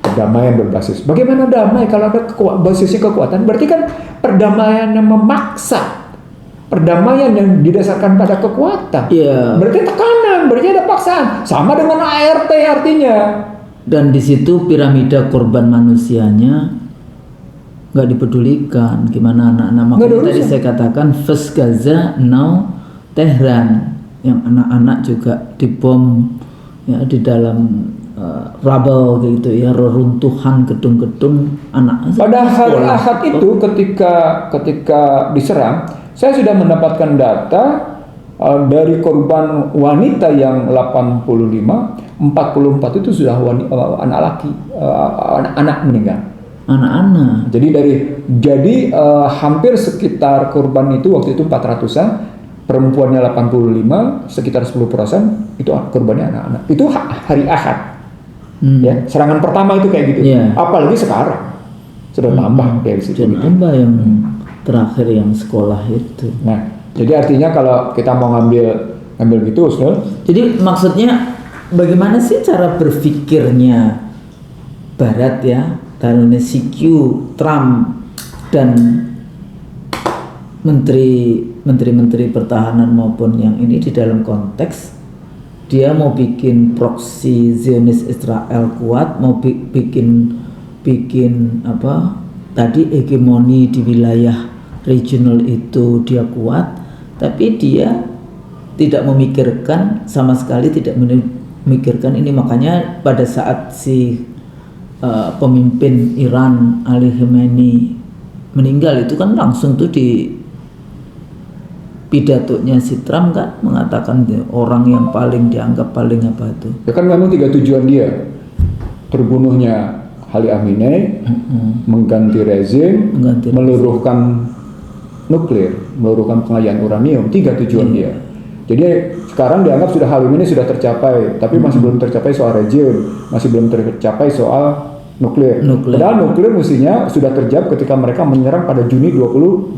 Perdamaian berbasis. Bagaimana damai kalau ada basisnya kekuatan? Berarti kan perdamaian yang memaksa, perdamaian yang didasarkan pada kekuatan. Berarti tekanan, berarti ada paksaan. Sama dengan ART artinya. Dan di situ piramida korban manusianya nggak dipedulikan. Gimana anak-anak? Makanya tadi saya katakan first Gaza, now Tehran, yang anak-anak juga dibom ya di dalam rubble gitu ya, reruntuhan gedung-gedung anak. Pada hari Ahad itu ketika diserang, saya sudah mendapatkan data dari korban wanita yang 85, 44 itu sudah anak laki, anak meninggal. Anak-anak. Jadi hampir sekitar korban itu waktu itu 400-an, perempuannya 85, sekitar 10% itu korbannya anak-anak. Itu hari Ahad. Ya, serangan pertama itu kayak gitu. Apalagi sekarang sudah tambah dari situ. Dan tambah yang terakhir yang sekolah itu. Nah, jadi artinya kalau kita mau ngambil gitu, jadi maksudnya bagaimana sih cara berpikirnya Barat ya, dalam CQ, Trump dan menteri pertahanan maupun yang ini di dalam konteks dia mau bikin proksi Zionis Israel kuat, mau bikin apa tadi hegemoni di wilayah regional itu dia kuat, tapi dia tidak memikirkan sama sekali, tidak memikirkan ini. Makanya pada saat si pemimpin Iran Ali Khamenei meninggal itu kan langsung tuh di pidatonya si Trump kan mengatakan orang yang paling dianggap paling apa itu. Ya kan memang 3 tujuan dia. Terbunuhnya Ali Khamenei, mengganti rezim, meluruhkan nuklir, meluruhkan pengayaan uranium, 3 tujuan dia. Jadi sekarang dianggap sudah hal ini sudah tercapai, tapi masih belum tercapai soal rezim, masih belum tercapai soal nuklir. Padahal nuklir mestinya sudah terjawab ketika mereka menyerang pada Juni 2025.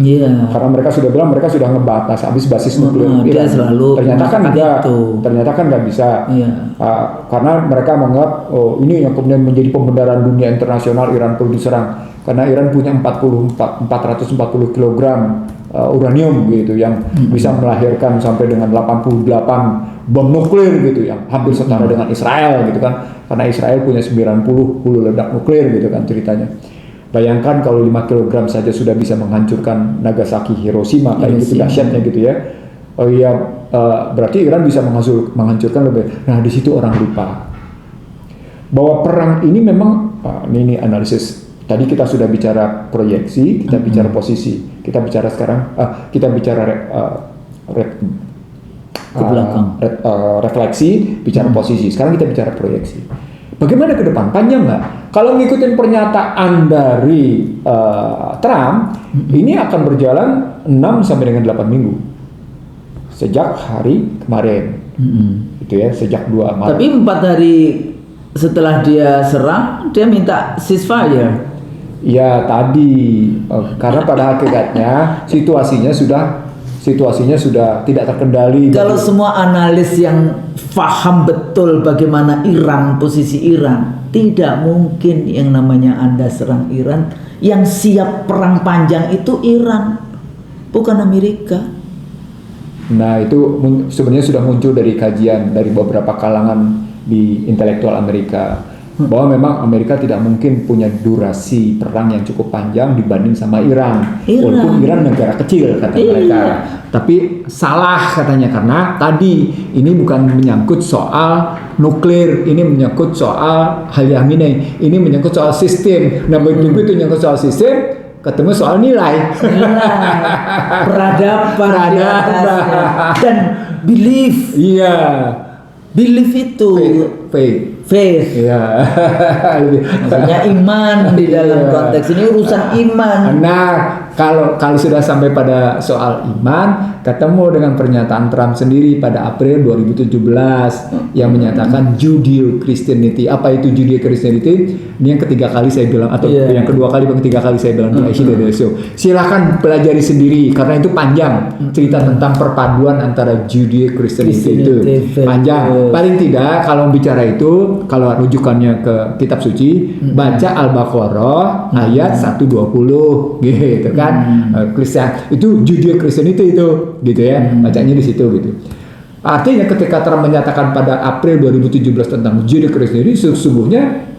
Iya. Karena mereka sudah bilang mereka sudah ngebatas habis basis nuklir dia Iran. selalu Ternyata kan enggak. gitu. Ternyata kan nggak bisa. Iya. Karena mereka menganggap ini yang kemudian menjadi pembenaran dunia internasional, Iran perlu diserang. Karena Iran punya 440 kg uranium gitu yang bisa melahirkan sampai dengan 88 bom nuklir gitu yang hampir setara dengan Israel gitu kan. Karena Israel punya 90 hulu ledak nuklir gitu kan ceritanya. Bayangkan kalau 5 kg saja sudah bisa menghancurkan Nagasaki, Hiroshima kayak gitu dahsyatnya gitu ya. Berarti Iran bisa menghancurkan lebih. Nah, di situ orang lupa bahwa perang ini memang ini analisis. Tadi kita sudah bicara proyeksi, kita bicara posisi, kita bicara sekarang, kita bicara ke belakang. Refleksi, bicara posisi. Sekarang kita bicara proyeksi. Bagaimana ke depan? Panjang nggak? Kalau ngikutin pernyataan dari Trump, ini akan berjalan 6 sampai dengan 8 minggu. Sejak hari kemarin. Itu ya, sejak 2 Maret. Tapi 4 hari setelah dia serang, dia minta ceasefire. Ya tadi, karena pada hakikatnya situasinya sudah tidak terkendali. Kalau semua analis yang paham betul bagaimana Iran, posisi Iran, tidak mungkin yang namanya Anda serang Iran. Yang siap perang panjang itu Iran, bukan Amerika. Nah itu sebenarnya sudah muncul dari kajian dari beberapa kalangan di intelektual Amerika. Bahwa memang Amerika tidak mungkin punya durasi perang yang cukup panjang dibanding sama Iran. Walaupun Iran negara kecil kata mereka. Tapi salah katanya karena tadi ini bukan menyangkut soal nuklir, ini menyangkut soal hal yang ini menyangkut soal sistem. Nah begitu nyangkut soal sistem, ketemu soal nilai. Peradaban dan belief. Iya. Belief itu faith. Iya. Maksudnya iman di dalam konteks ini urusan iman. Nah, kalau sudah sampai pada soal iman, ketemu dengan pernyataan Trump sendiri pada April 2017 yang menyatakan Judeo-Christianity. Apa itu Judeo-Christianity? Ini yang ketiga kali saya bilang atau yang kedua kali, ketiga kali saya bilang di show. Silahkan pelajari sendiri karena itu panjang cerita tentang perpaduan antara Judeo-Christianity itu panjang. Paling tidak kalau bicara itu, kalau rujukannya ke kitab suci, baca Al-Baqarah ayat 120 gitu kan. Kristen itu Judeo-Christianity itu gitu ya. Bacanya di situ gitu. Artinya ketika Trump menyatakan pada April 2017 tentang Judeo-Christianity, sesungguhnya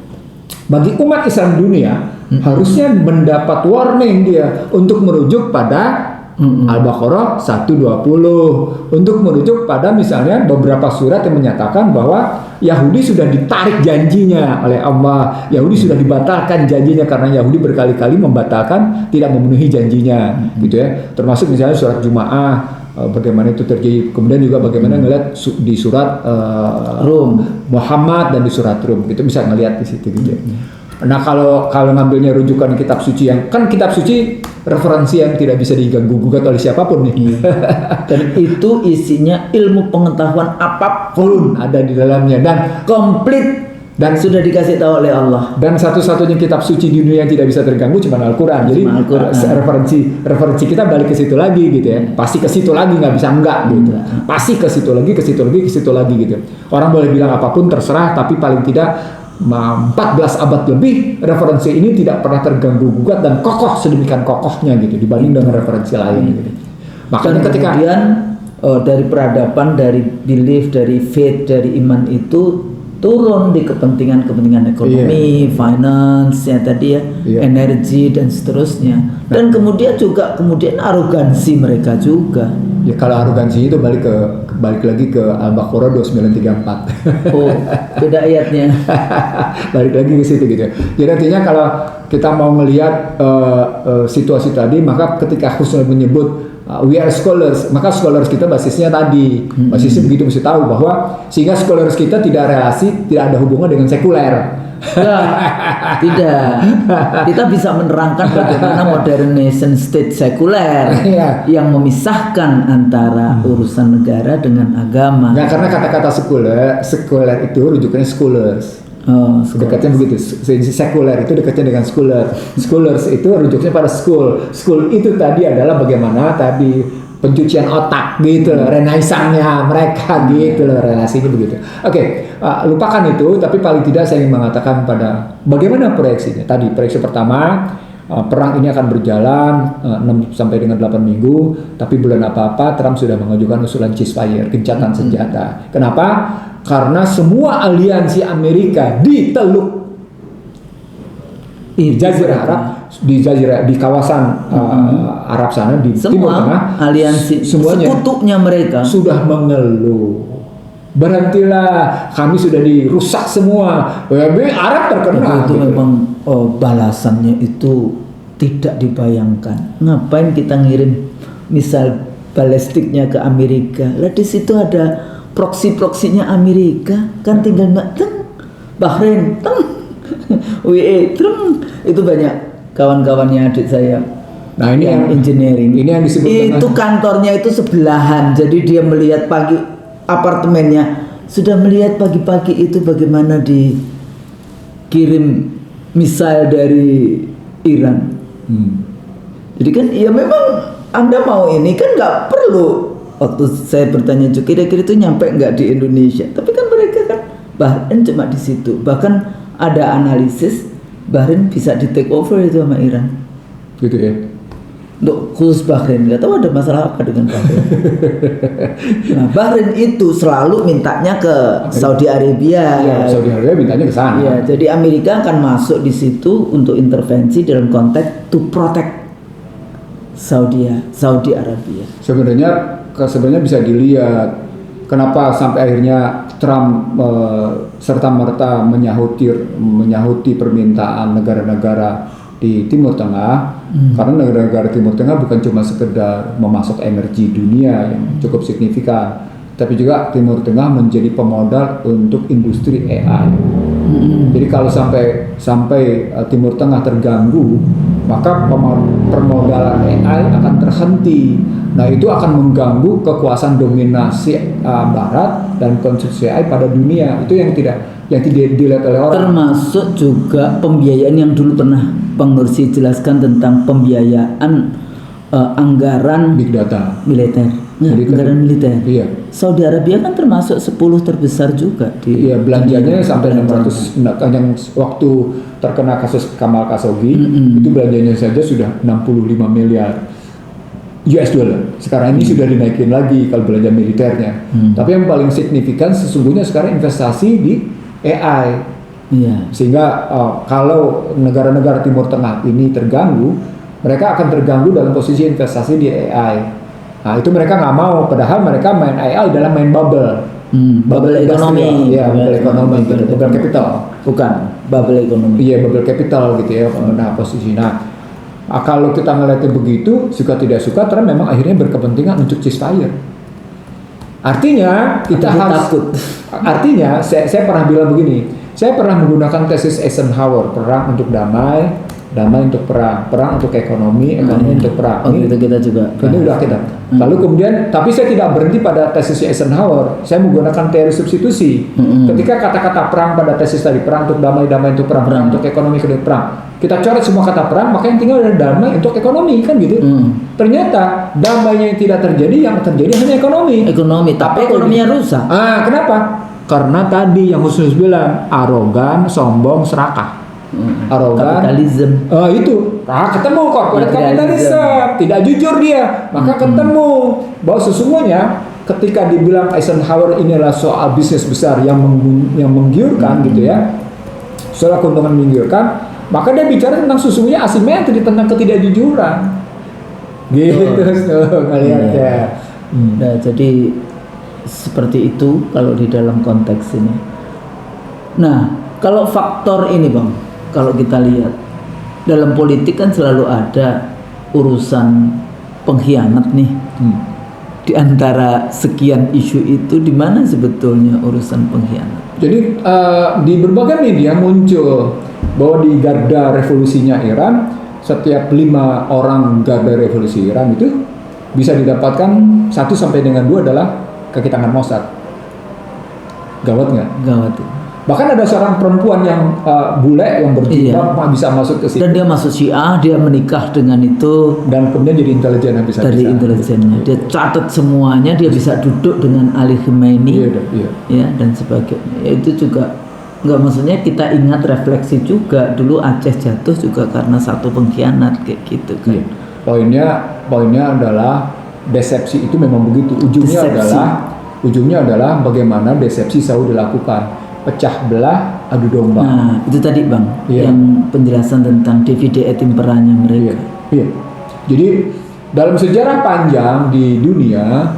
bagi umat Islam dunia harusnya mendapat warning dia untuk merujuk pada Al-Baqarah 120 untuk merujuk pada misalnya beberapa surat yang menyatakan bahwa Yahudi sudah ditarik janjinya oleh Allah, Yahudi sudah dibatalkan janjinya karena Yahudi berkali-kali membatalkan tidak memenuhi janjinya gitu ya, termasuk misalnya surat Jumaah bagaimana itu terjadi, kemudian juga bagaimana ngelihat di surat Rum Muhammad dan di surat Rum gitu, bisa ngelihat di situ gitu. Nah kalau ngambilnya rujukan kitab suci yang kan kitab suci referensi yang tidak bisa diganggu gugat oleh siapapun nih. Dan itu isinya ilmu pengetahuan apapun ada di dalamnya dan komplit dan sudah dikasih tahu oleh Allah. Dan satu-satunya kitab suci di dunia yang tidak bisa terganggu cuma Al-Quran. Jadi referensi kita balik ke situ lagi gitu ya. Pasti ke situ lagi, nggak bisa enggak gitu. Pasti ke situ lagi gitu. Orang boleh bilang apapun terserah, tapi paling tidak 14 abad lebih referensi ini tidak pernah terganggu gugat dan kokoh sedemikian kokohnya gitu dibanding dengan referensi lain gitu. Makanya ketika kemudian dari peradaban, dari belief, dari faith, dari iman itu turun di kepentingan ekonomi, finance ya tadi ya, energi dan seterusnya. Dan kemudian arogansi mereka juga. Ya kalau arogansi itu balik lagi ke Al-Baqarah 2934. Oh, beda ayatnya. Balik lagi ke situ gitu. Jadi artinya kalau kita mau melihat situasi tadi, maka ketika Husnul menyebut we are scholars, maka scholars kita basisnya tadi, basisnya begitu mesti tahu bahwa sehingga scholars kita tidak ada hubungan dengan sekuler. Tidak. Kita bisa menerangkan bagaimana modern nation state sekuler yang memisahkan antara urusan negara dengan agama. Nah, karena kata-kata sekuler itu rujukannya scholars. Dekatnya begitu. Sekuler itu dekatnya dengan scholar. Scholars itu rujuknya pada school. School itu tadi adalah bagaimana tadi pencucian otak gitu loh, renaissannya mereka gitu loh, relasinya begitu. Oke, lupakan itu, tapi paling tidak saya ingin mengatakan pada bagaimana proyeksinya. Tadi proyeksi pertama, perang ini akan berjalan 6 sampai dengan 8 minggu, tapi bulan apa-apa Trump sudah mengajukan usulan ceasefire, gencatan senjata. Kenapa? Karena semua aliansi Amerika di Teluk Jazirah Arab, di kawasan Arab sana di Timur Tengah, aliansi semuanya sekutunya mereka sudah mengeluh. Berhentilah, kami sudah dirusak semua. Arab terkena. Itu memang balasannya itu tidak dibayangkan. Ngapain kita ngirim misal balistiknya ke Amerika? Lah di situ ada proksi-proksinya Amerika, kan tinggal Bahrain, WE, itu banyak kawan-kawannya adik saya. Nah ini yang engineering. Ini yang disebut itu kantornya itu sebelahan. Jadi dia melihat pagi apartemennya, sudah melihat pagi-pagi itu bagaimana dikirim misal dari Iran. Jadi kan ya memang Anda mau ini kan nggak perlu. Waktu saya bertanya juga kira-kira itu nyampe nggak di Indonesia, tapi kan mereka kan Bahrain cuma di situ. Bahkan ada analisis Bahrain bisa di take over itu sama Iran. Gitu ya. Untuk khusus Bahrain, nggak tahu ada masalah apa dengan Bahrain. Nah, Bahrain itu selalu mintanya ke Saudi Arabia. Ya, Saudi Arabia mintanya ke sana. Ya, jadi Amerika akan masuk di situ untuk intervensi dalam konteks to protect Saudi Arabia. Sebenarnya bisa dilihat kenapa sampai akhirnya Trump serta-merta menyahuti permintaan negara-negara di Timur Tengah, karena negara-negara Timur Tengah bukan cuma sekedar memasok energi dunia yang cukup signifikan, tapi juga Timur Tengah menjadi pemodal untuk industri AI. Jadi kalau sampai Timur Tengah terganggu, maka permodalan AI akan terhenti. Nah itu akan mengganggu kekuasaan dominasi Barat dan konsumsi AI pada dunia. Itu yang tidak dilihat oleh orang. Termasuk juga pembiayaan yang dulu pernah Bang Nursi jelaskan tentang pembiayaan anggaran big data militer. Anggaran militer. Iya. Saudi Arabia kan termasuk 10 terbesar juga di. Iya, belanjanya sampai 600. Yang waktu terkena kasus Kamal Khashoggi itu belanjanya saja sudah 65 miliar US dollar. Sekarang ini sudah dinaikin lagi kalau belanja militernya. Tapi yang paling signifikan sesungguhnya sekarang investasi di AI. Iya. Sehingga kalau negara-negara Timur Tengah ini terganggu, mereka akan terganggu dalam posisi investasi di AI. Nah itu mereka nggak mau, padahal mereka main AI adalah main bubble. Bubble ekonomi. Iya, bubble ekonomi, bubble capital. Bukan, bubble ekonomi. Iya, bubble capital gitu ya. Nah posisi. Nah kalau kita ngeliatnya begitu, suka tidak suka, Trump memang akhirnya berkepentingan untuk ceasefire. Artinya kita harus takut. Artinya saya pernah bilang begini, saya pernah menggunakan tesis Eisenhower, perang untuk damai untuk perang untuk ekonomi untuk perang. Itu kita juga. Ini udah kita. Lalu kemudian, tapi saya tidak berhenti pada tesis Eisenhower. Saya menggunakan teori substitusi. Ketika kata-kata perang pada tesis tadi, perang untuk damai untuk perang untuk ekonomi perang. Kita coret semua kata perang, maka yang tinggal ada damai untuk ekonomi kan gitu. Ternyata damainya yang tidak terjadi, yang terjadi hanya ekonomi. Tapi ekonominya rusak. Kenapa? Karena tadi yang khusus bilang arogan, sombong, serakah. Arogan, kapitalisme. Itu ketemu corporate kapitalisme, tidak jujur dia, maka ketemu bahwa sesungguhnya ketika dibilang Eisenhower inilah soal bisnis besar yang menggiurkan gitu ya, soal keuntungan menggiurkan, maka dia bicara tentang sesungguhnya asimetri, tentang ketidakjujuran gitu ngelihatnya. Nah, jadi seperti itu kalau di dalam konteks ini. Nah, kalau faktor ini Bang, kalau kita lihat dalam politik kan selalu ada urusan pengkhianat nih. Di antara sekian isu itu, di mana sebetulnya urusan pengkhianat? Jadi di berbagai media muncul bahwa di garda revolusinya Iran, setiap 5 orang garda revolusi Iran itu bisa didapatkan 1 sampai dengan 2 adalah kaki tangan Mossad. Gawat nggak? Gawat. Bahkan ada seorang perempuan yang bule yang berjilbab bisa masuk ke situ. Dan dia masuk Syiah, dia menikah dengan itu. Dan kemudian jadi intelijen habis-habisan. Dari intelijennya, dia catat semuanya, dia bisa duduk dengan Ali Khamenei, ya dan sebagainya. Itu juga nggak, maksudnya kita ingat refleksi juga dulu Aceh jatuh juga karena satu pengkhianat kayak gitu kan. Poinnya adalah desepsi itu memang begitu. Ujungnya adalah bagaimana desepsi selalu dilakukan. Pecah belah, adu domba. Nah, itu tadi Bang, yang penjelasan tentang divide et imperanya mereka. Iya. Jadi dalam sejarah panjang di dunia,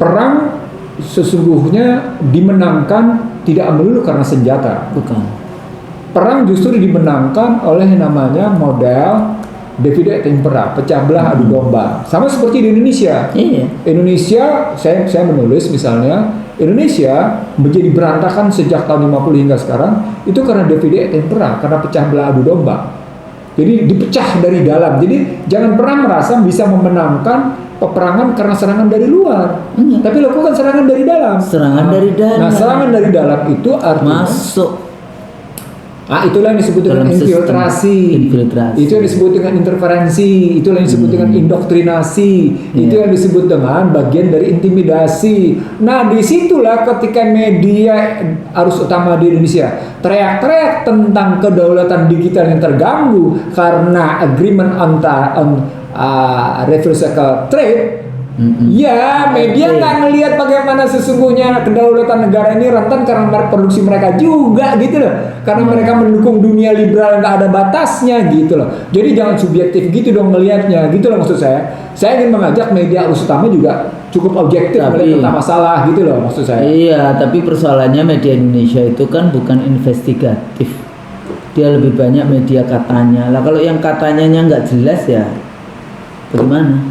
perang sesungguhnya dimenangkan tidak melulu karena senjata. Bukan. Perang justru dimenangkan oleh namanya model divide et impera, pecah belah, adu domba. Sama seperti di Indonesia. Iya. Indonesia, saya menulis misalnya, Indonesia menjadi berantakan sejak tahun 50 hingga sekarang itu karena divide et impera, karena pecah belah adu domba. Jadi dipecah dari dalam. Jadi jangan pernah merasa bisa memenangkan peperangan karena serangan dari luar. Tapi lakukan serangan dari dalam. Serangan dari dalam. Nah, serangan dari dalam itu artinya masuk. Itulah yang disebut dengan infiltrasi. Itu yang disebut dengan interferensi. Itulah yang disebut dengan indoktrinasi. Itu yang disebut dengan bagian dari intimidasi. Nah, disitulah ketika media arus utama di Indonesia teriak-teriak tentang kedaulatan digital yang terganggu karena agreement on reciprocal trade. Ya, media nggak ngelihat bagaimana sesungguhnya kedaulatan negara ini rentan karena produksi mereka juga gitu loh. Karena mereka mendukung dunia liberal nggak ada batasnya gitu loh. Jadi jangan subjektif gitu dong melihatnya gitu loh maksud saya. Saya ingin mengajak media arus utama juga cukup objektif melihat tentang masalah gitu loh maksud saya. Iya, tapi persoalannya media Indonesia itu kan bukan investigatif. Dia lebih banyak media katanya. Lah kalau yang katanya nggak jelas ya bagaimana?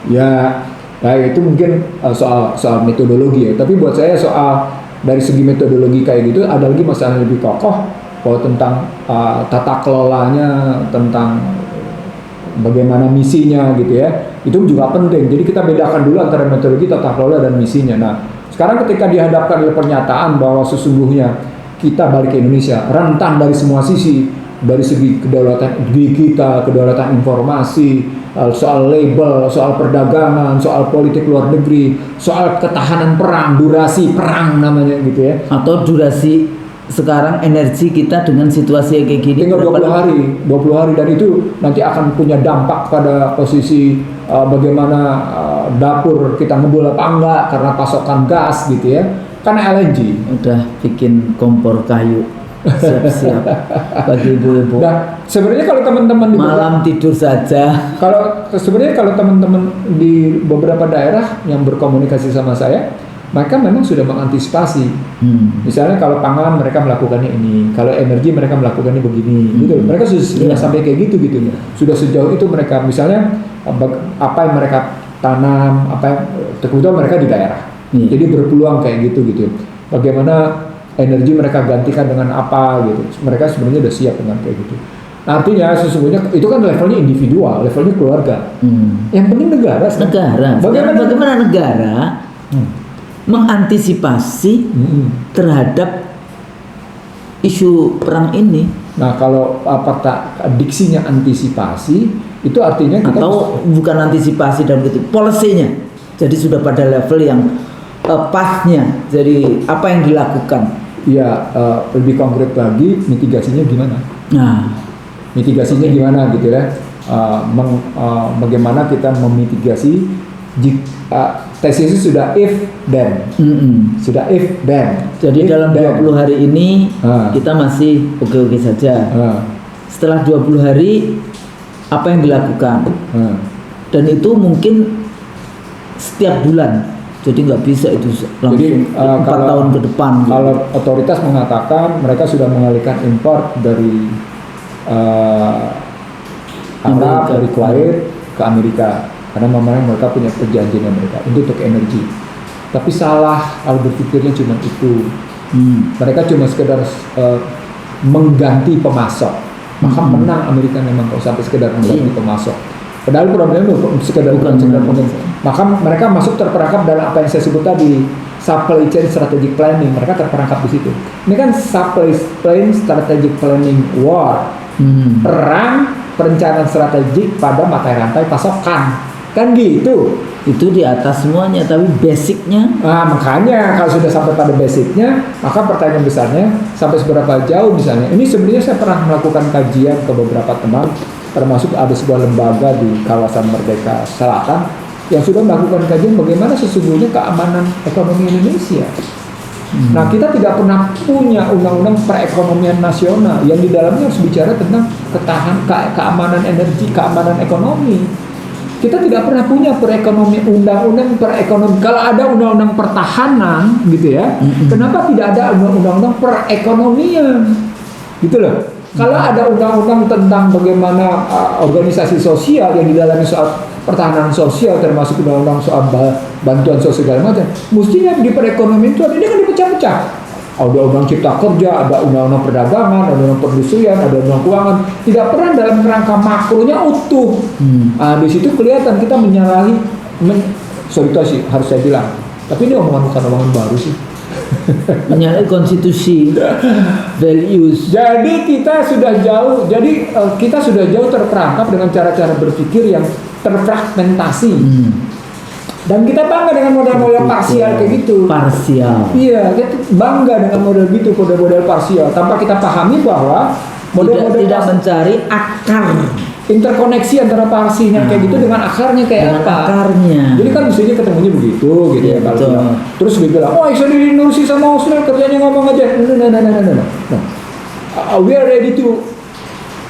Ya, baik, itu mungkin soal metodologi ya. Tapi buat saya soal dari segi metodologi kayak gitu ada lagi masalah yang lebih kokoh bahwa tentang tata kelolanya, tentang bagaimana misinya gitu ya. Itu juga penting. Jadi kita bedakan dulu antara metodologi, tata kelola dan misinya. Nah, sekarang ketika dihadapkan oleh pernyataan bahwa sesungguhnya kita balik ke Indonesia rentan dari semua sisi, dari segi kedaulatan digital, kedaulatan informasi, soal label, soal perdagangan, soal politik luar negeri, soal ketahanan perang, durasi perang namanya gitu ya. Atau durasi sekarang energi kita dengan situasi kayak gini tinggal 20 hari dan itu nanti akan punya dampak pada posisi bagaimana dapur kita ngebul apa enggak karena pasokan gas gitu ya. Karena LNG udah bikin kompor kayu siap-siap bagi ibu-ibu. Nah, sebenarnya kalau teman-teman malam tidur saja. Kalau teman-teman di beberapa daerah yang berkomunikasi sama saya, mereka memang sudah mengantisipasi. Misalnya kalau pangan mereka melakukannya ini, kalau energi mereka melakukannya begini, gitu. Mereka sudah sampai kayak gitu. Sudah sejauh itu mereka misalnya apa yang mereka tanam, kebetulan mereka di daerah. Jadi berpeluang kayak gitu. Bagaimana energi mereka gantikan dengan apa gitu. Mereka sebenarnya udah siap dengan kayak gitu. Nah, artinya sesungguhnya itu kan levelnya individual, levelnya keluarga. Yang penting negara. Bagaimana negara mengantisipasi terhadap isu perang ini? Nah, kalau diksinya antisipasi itu artinya kita atau bukan antisipasi dan gitu, polisinya. Jadi sudah pada level yang pathnya, jadi apa yang dilakukan? Ya, lebih konkret lagi mitigasinya gimana? Nah, mitigasinya gimana gitu ya? Bagaimana kita memitigasi tesisnya sudah if then, sudah if then. Jadi if dalam 20 hari ini kita masih oke-oke saja. Setelah 20 hari apa yang dilakukan? Dan itu mungkin setiap bulan. Jadi nggak bisa itu langsung 4 tahun ke depan. Kalau otoritas mengatakan mereka sudah mengalihkan impor dari Arab, dari Kuwait ke Amerika karena memang mereka punya perjanjian mereka untuk energi. Tapi salah kalau berpikirnya cuma itu. Mereka cuma sekedar mengganti pemasok. Maka menang Amerika memang kalau sampai sekedar mengganti pemasok. Padahal problemnya sekedar bukan sekedar maka mereka masuk terperangkap dalam apa yang saya sebut tadi, supply chain strategic planning, mereka terperangkap di situ. Ini kan supply chain strategic planning war, perang perencanaan strategik pada mata rantai pasokan, kan gitu. Itu di atas semuanya, tapi basicnya. Nah, makanya kalau sudah sampai pada basicnya, maka pertanyaan besarnya sampai seberapa jauh misalnya. Ini sebenarnya saya pernah melakukan kajian ke beberapa teman, termasuk ada sebuah lembaga di kawasan Merdeka Selatan yang sudah melakukan kajian bagaimana sesungguhnya keamanan ekonomi Indonesia. Nah, kita tidak pernah punya undang-undang perekonomian nasional yang di dalamnya harus bicara tentang keamanan energi, keamanan ekonomi. Kita tidak pernah punya undang-undang perekonomian. Kalau ada undang-undang pertahanan, gitu ya, kenapa tidak ada undang-undang perekonomian, gitu loh? Kalau ada undang-undang tentang bagaimana organisasi sosial yang di dalamnya soal pertahanan sosial, termasuk undang-undang soal bantuan sosial segala macam, mestinya di perekonomian itu ini kan dipecah-pecah. Ada undang cipta kerja, ada undang-undang perdagangan, ada undang perindustrian, ada undang keuangan. Tidak pernah dalam kerangka makronya utuh. Nah, di situ kelihatan kita menyalahi. Sorry itu sih harus saya bilang. Tapi ini bukan omongan baru sih. Menyalahi konstitusi, values. Jadi kita sudah jauh terperangkap dengan cara-cara berpikir yang terfragmentasi. Dan kita bangga dengan model-model parsial kayak gitu. Parsial. Iya, kita bangga dengan model gitu, model-model parsial. Tanpa kita pahami bahwa model-model tidak mencari akar interkoneksi antara parsinya kayak gitu dengan akarnya kayak dengan apa? Akarnya. Jadi kan mestinya ketemunya begitu, gitu ya kalau bilang. Terus dia bilang, oh iso dinurusi sama Australia kerjanya ngomong aja. No. We are ready to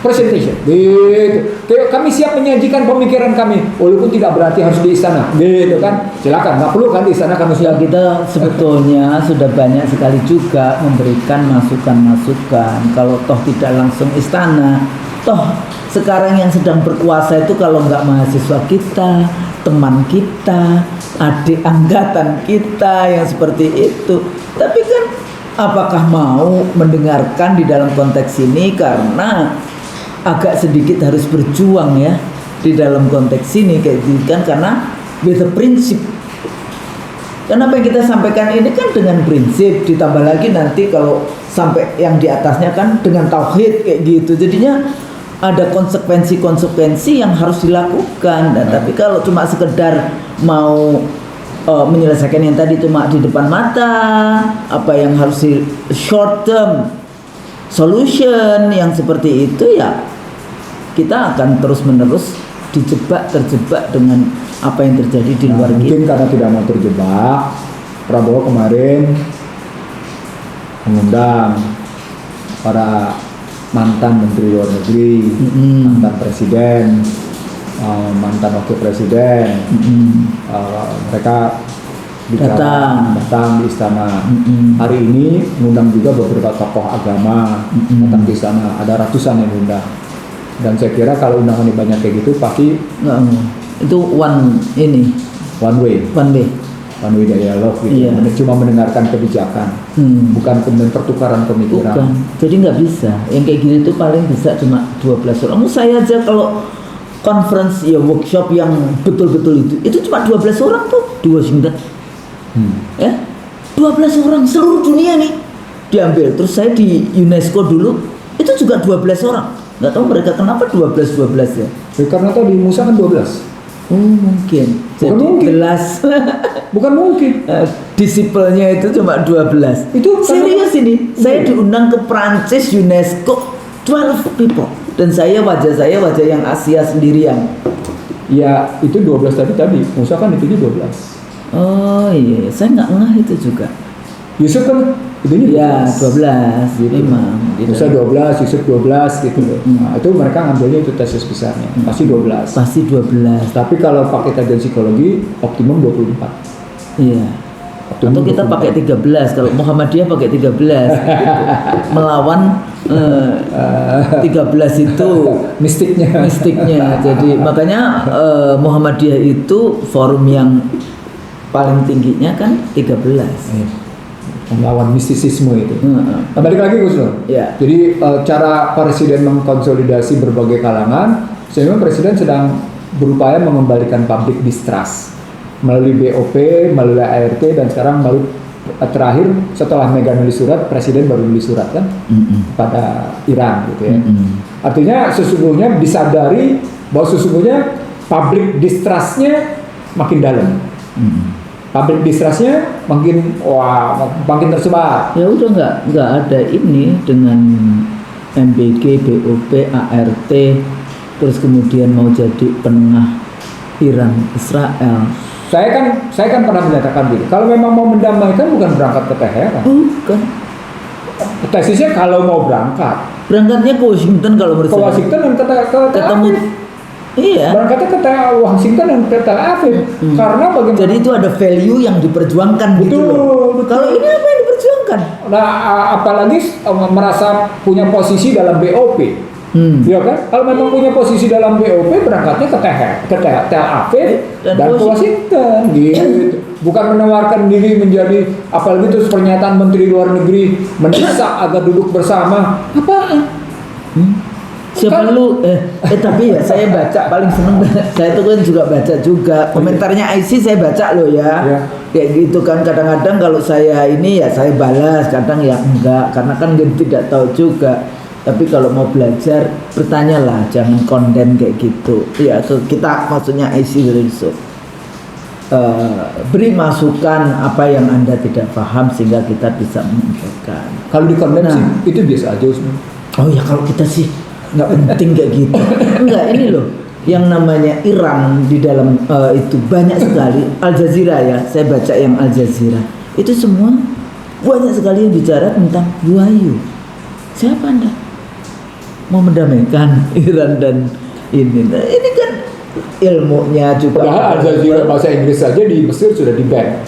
presentation, gitu. Kami siap menyajikan pemikiran kami, walaupun tidak berarti harus di istana, gitu kan? Silakan, nggak perlu kan di istana kami siap. Kita sebetulnya sudah banyak sekali juga memberikan masukan-masukan. Kalau toh tidak langsung istana, toh sekarang yang sedang berkuasa itu kalau nggak mahasiswa kita, teman kita, adik angkatan kita yang seperti itu. Tapi kan apakah mau mendengarkan di dalam konteks ini, karena agak sedikit harus berjuang ya di dalam konteks ini kayak gitu kan, karena with a prinsip. Karena apa yang kita sampaikan ini kan dengan prinsip, ditambah lagi nanti kalau sampai yang di atasnya kan dengan tauhid kayak gitu. Jadinya ada konsekuensi-konsekuensi yang harus dilakukan. Dan tapi kalau cuma sekedar mau menyelesaikan yang tadi cuma di depan mata, apa yang harus di short term solution yang seperti itu, ya kita akan terus-menerus terjebak dengan apa yang terjadi di luar kita. Mungkin karena tidak mau terjebak, Prabowo kemarin mengundang para mantan menteri luar negeri, mantan presiden, mantan wakil presiden, mereka datang di istana. Hari ini mengundang juga beberapa tokoh agama datang di istana. Ada ratusan yang diundang. Dan saya kira kalau undangannya banyak kayak gitu pasti itu one way dialog gitu. Iya. Cuma mendengarkan kebijakan, bukan kemudian pertukaran pemikiran. Bukan. Jadi nggak bisa. Yang kayak gitu itu paling bisa cuma 12 orang. Saya aja kalau conference ya workshop yang betul-betul itu cuma 12 orang tuh di Washington. 12 orang seluruh dunia nih diambil. Terus saya di UNESCO dulu itu juga 12 orang. Nggak tahu mereka kenapa 12 ya. Karena tadi Musa kan 12. Mungkin. Bukan mungkin. Bukan mungkin. Disipelnya itu cuma 12. Itu serius ini. Saya diundang ke Prancis UNESCO 12 people. Dan wajah saya yang Asia sendirian. Ya itu 12 tadi. Musa kan itu 12. Oh iya, saya nggak ngeh itu juga. Yusuf kan itunya 12. Ya 12 gitu. Memang. Musa 12, Yusuf 12 gitu. Nah, itu mereka ngambilnya itu tesis besarnya. Pasti 12. Pasti 12. Tapi kalau pakai kajian psikologi optimum 24. Iya. Atau kita pakai 13. Kalau Muhammadiyah pakai 13 gitu. Melawan 13 itu mistiknya. Jadi makanya Muhammadiyah itu forum yang paling tingginya kan 13. Melawan mistisisme itu. Balik lagi Gus Nur. Ya. Jadi cara Presiden mengkonsolidasi berbagai kalangan, sehingga Presiden sedang berupaya mengembalikan public distrust melalui BOP, melalui ART, dan sekarang melalui terakhir setelah Mega nulis surat, Presiden baru nulis surat kan pada Iran gitu ya. Artinya sesungguhnya disadari bahwa sesungguhnya public distrustnya makin dalam. Public distrustnya makin tersebar. Ya udah nggak ada ini dengan MBG, BOP, ART, terus kemudian mau jadi penengah Iran, Israel. Saya kan pernah menyatakan gitu. Kalau memang mau mendamaikan bukan berangkat ke Teheran. Bukan. Tesisnya kalau mau Berangkatnya ke Washington kalau ke Washington dan ke Tel ketemu. Aviv. Iya. Berangkatnya ke Washington dan ke Tel Aviv. Karena bagaimana? Jadi itu ada value yang diperjuangkan gitu loh. Betul. Kalau ini apa yang diperjuangkan? Nah, apalagi merasa punya posisi dalam BOP. Ya kan? Kalau memang punya posisi dalam BOP, berangkatnya ke Tel Aviv dan ke Washington gitu. Bukan menawarkan diri menjadi, apalagi terus pernyataan Menteri Luar Negeri mendesak agar duduk bersama. Apaan? Siapa lu? Tapi ya saya baca paling seneng. Saya tuh kan juga baca juga komentarnya IC, saya baca loh ya. Kayak gitu kan, kadang-kadang kalau saya ini ya saya balas, kadang ya enggak, karena kan tidak tahu juga. Tapi kalau mau belajar, bertanyalah, jangan konten kayak gitu. Ya, kita maksudnya IC Rinso. Beri masukan apa yang Anda tidak paham sehingga kita bisa menyampaikan. Kalau di konten sih itu biasa aja Usman. Oh ya, kalau kita sih nggak penting kayak gitu. Enggak, ini loh yang namanya Iran di dalam itu banyak sekali. Al Jazeera ya, saya baca yang Al Jazeera itu semua banyak sekali yang bicara tentang buayu. Siapa Anda mau mendamaikan Iran dan ini? Nah, ini kan ilmunya juga. Padahal Al Jazeera bahasa Inggris saja di Mesir sudah di-ban.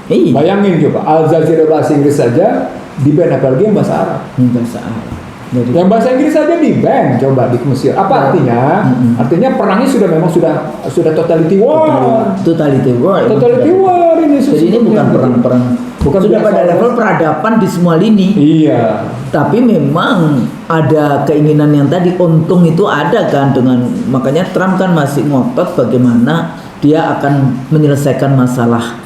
Iya. Bayangin coba, Al Jazeera bahasa Inggris saja di-ban, apalagi yang bahasa Arab. Bahasa Arab. Jadi, yang bahasa Inggris saja di-ban coba di Mesir. Apa artinya? Artinya perangnya memang sudah totality war. Totality war. Totality war ini. Jadi ini bukan perang-perang. Sudah pada level peradaban di semua lini. Iya. Tapi memang ada keinginan yang tadi, untung itu ada kan, dengan makanya Trump kan masih ngotot bagaimana dia akan menyelesaikan masalah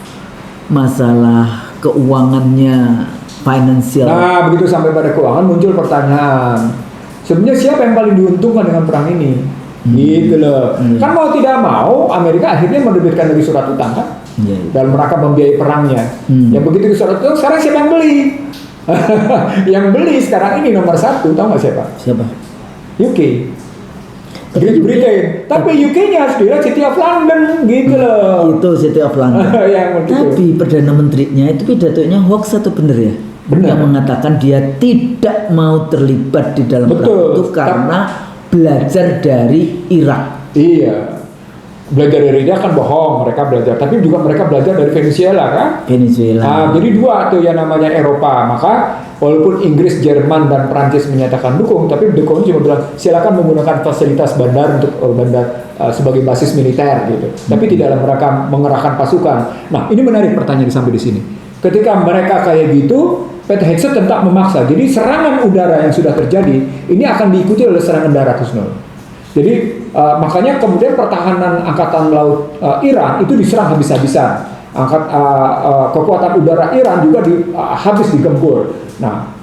keuangannya, finansial. Nah, begitu sampai pada keuangan muncul pertanyaan. Sebenarnya siapa yang paling diuntungkan dengan perang ini? Gitu loh. Kan mau tidak mau Amerika akhirnya menerbitkan lagi surat utang kan? Dalam rangka membiayai perangnya. Yang begitu surat utang, sekarang siapa yang beli? Yang beli sekarang ini nomor 1, tahu nggak siapa? Siapa? UK. Great Britain. Tapi UK-nya harus dilihat City of London gitu loh. Itu City of London. Tapi Perdana Menterinya itu pidatonya hoax atau bener ya? Benar. Yang mengatakan dia tidak mau terlibat di dalam perang itu karena belajar dari Irak. Iya. Belajar dari Irak kan bohong, mereka belajar. Tapi juga mereka belajar dari Venezuela kan? Venezuela. Nah, jadi dua tuh yang namanya Eropa. Maka walaupun Inggris, Jerman, dan Prancis menyatakan dukung, tapi dukungnya cuma bilang silakan menggunakan fasilitas bandar untuk sebagai basis militer gitu. Tapi tidak dalam rangka mengerahkan pasukan. Nah, ini menarik pertanyaan sampai di sini. Ketika mereka kayak gitu, PT Hexet tetap memaksa. Jadi serangan udara yang sudah terjadi ini akan diikuti oleh serangan darat Husnul. Jadi makanya kemudian pertahanan angkatan laut Iran itu diserang habis-habisan. Kekuatan udara Iran juga habis digempur. Nah,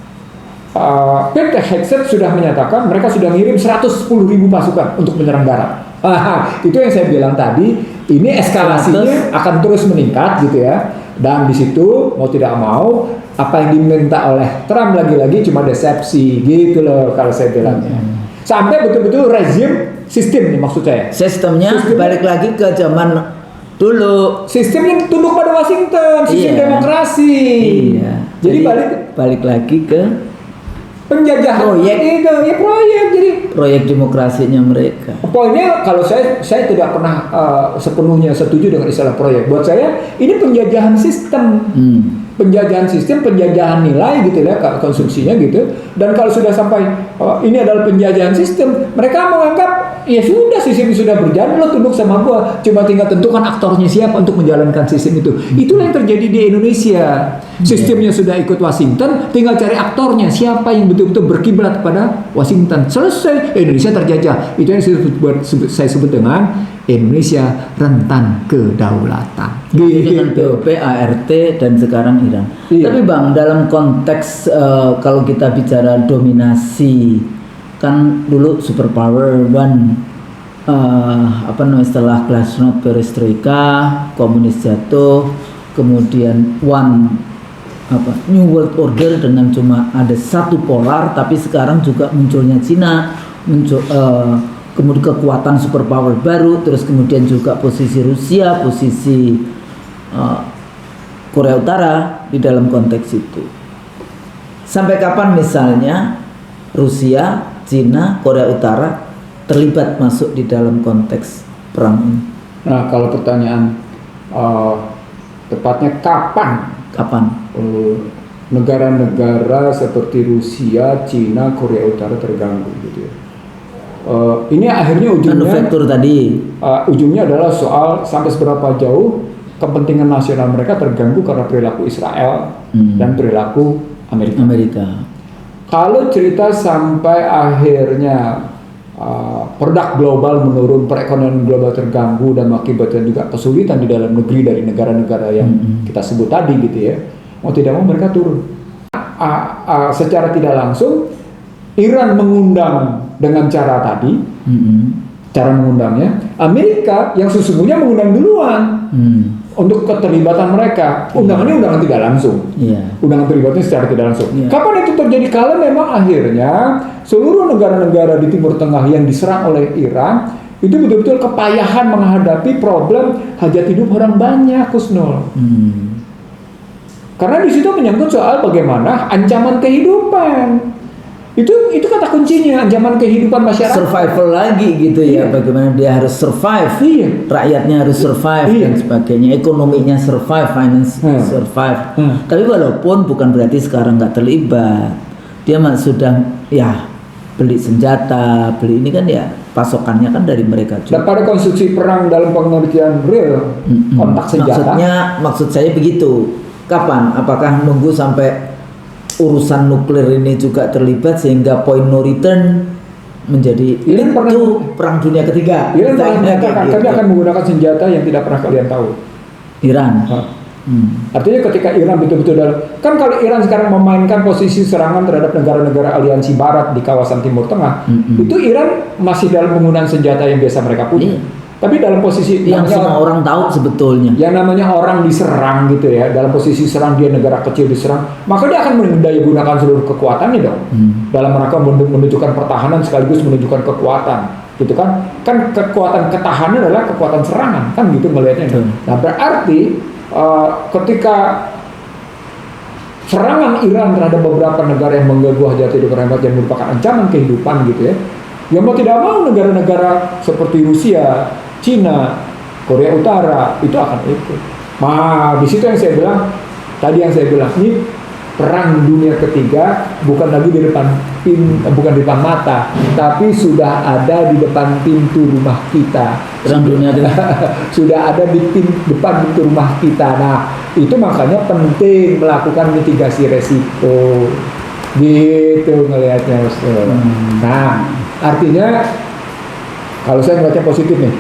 PT Hexet sudah menyatakan mereka sudah ngirim 110.000 pasukan untuk menyerang darat. Itu yang saya bilang tadi, ini eskalasinya akan terus meningkat gitu ya. Dan di situ mau tidak mau apa yang diminta oleh Trump lagi-lagi cuma desepsi gitu loh kalau saya bilangnya. Sampai betul-betul rezim sistem nih maksud saya. Sistemnya balik lagi ke zaman dulu. Sistem yang tunduk pada Washington, sistem demokrasi. Iya. Jadi balik lagi ke penjajahan proyek itu, ya proyek. Jadi proyek demokrasinya mereka. Poinnya kalau saya tidak pernah sepenuhnya setuju dengan istilah proyek. Buat saya ini penjajahan sistem. Penjajahan sistem, penjajahan nilai gitu ya, konsumsinya gitu. Dan kalau sudah sampai ini adalah penjajahan sistem, mereka menganggap ya sudah sistem sudah berjalan, lo tunduk sama gua, cuma tinggal tentukan aktornya siapa untuk menjalankan sistem itu. Itulah yang terjadi di Indonesia. Sistemnya sudah ikut Washington, tinggal cari aktornya siapa yang betul-betul berkiblat pada Washington. Selesai, Indonesia terjajah. Itu yang saya sebut dengan Indonesia rentan kedaulatan. Dengan BOP, ART, dan sekarang Iran. Iya. Tapi Bang, dalam konteks kalau kita bicara dominasi, kan dulu superpower one, setelah glasnost perestroika, komunis jatuh, kemudian one New World Order dengan cuma ada satu polar, tapi sekarang juga munculnya Cina, kemudian kekuatan superpower baru, terus kemudian juga posisi Rusia, posisi Korea Utara di dalam konteks itu. Sampai kapan misalnya Rusia, Cina, Korea Utara terlibat masuk di dalam konteks perang ini? Nah, kalau pertanyaan tepatnya kapan negara-negara seperti Rusia, Cina, Korea Utara terganggu gitu ya. Ini akhirnya manufaktur tadi. Ujungnya adalah soal sampai seberapa jauh kepentingan nasional mereka terganggu karena perilaku Israel dan perilaku Amerika. Kalau cerita sampai akhirnya produk global menurun, perekonomian global terganggu dan mengakibatkan juga kesulitan di dalam negeri dari negara-negara yang kita sebut tadi gitu ya, mau tidak mau mereka turun. Secara tidak langsung Iran mengundang dengan cara tadi, cara mengundangnya, Amerika yang sesungguhnya mengundang duluan untuk keterlibatan mereka. Undangannya undangan tidak langsung, undangan terlibatnya secara tidak langsung. Kapan itu terjadi? Kalau memang akhirnya seluruh negara-negara di Timur Tengah yang diserang oleh Iran itu betul-betul kepayahan menghadapi problem hajat hidup orang banyak, Kusnul. Karena di situ menyangkut soal bagaimana ancaman kehidupan. Itu kata kuncinya, ancaman kehidupan masyarakat. Survival lagi gitu ya, bagaimana dia harus survive, rakyatnya harus survive dan sebagainya, ekonominya survive, finance survive. Tapi walaupun bukan berarti sekarang nggak terlibat, dia sudah beli senjata, beli ini kan ya pasokannya kan dari mereka juga. Dan pada konstruksi perang dalam pengertian real, kontak senjata. Maksud saya begitu. Kapan? Apakah nunggu sampai urusan nuklir ini juga terlibat sehingga point no return menjadi Iran perang dunia ketiga? Iran menyatakan kami akan menggunakan senjata yang tidak pernah kalian tahu. Iran. Artinya ketika Iran betul-betul kan kalau Iran sekarang memainkan posisi serangan terhadap negara-negara aliansi Barat di kawasan Timur Tengah, itu Iran masih dalam penggunaan senjata yang biasa mereka punya. Tapi dalam posisi yang semua orang tahu sebetulnya, yang namanya orang diserang gitu ya, dalam posisi serang, dia negara kecil diserang, maka dia akan mendaya gunakan seluruh kekuatannya dong, dalam rangka menunjukkan pertahanan sekaligus menunjukkan kekuatan, gitu kan? Kan kekuatan ketahanan adalah kekuatan serangan, kan gitu melihatnya. Nah berarti ketika serangan Iran terhadap beberapa negara yang mengganggu hajat hidup rakyat yang merupakan ancaman kehidupan gitu ya, yang mau tidak mau negara-negara seperti Rusia, Cina, Korea Utara itu akan ikut. Nah, di situ yang saya bilang, ini perang dunia ketiga bukan lagi di depan bukan di depan mata, tapi sudah ada di depan pintu rumah kita. Perang dunia sudah ada di depan pintu rumah kita. Nah, itu makanya penting melakukan mitigasi resiko. Gitu ngelihatnya. Nah, artinya kalau saya ngelihatnya positif nih.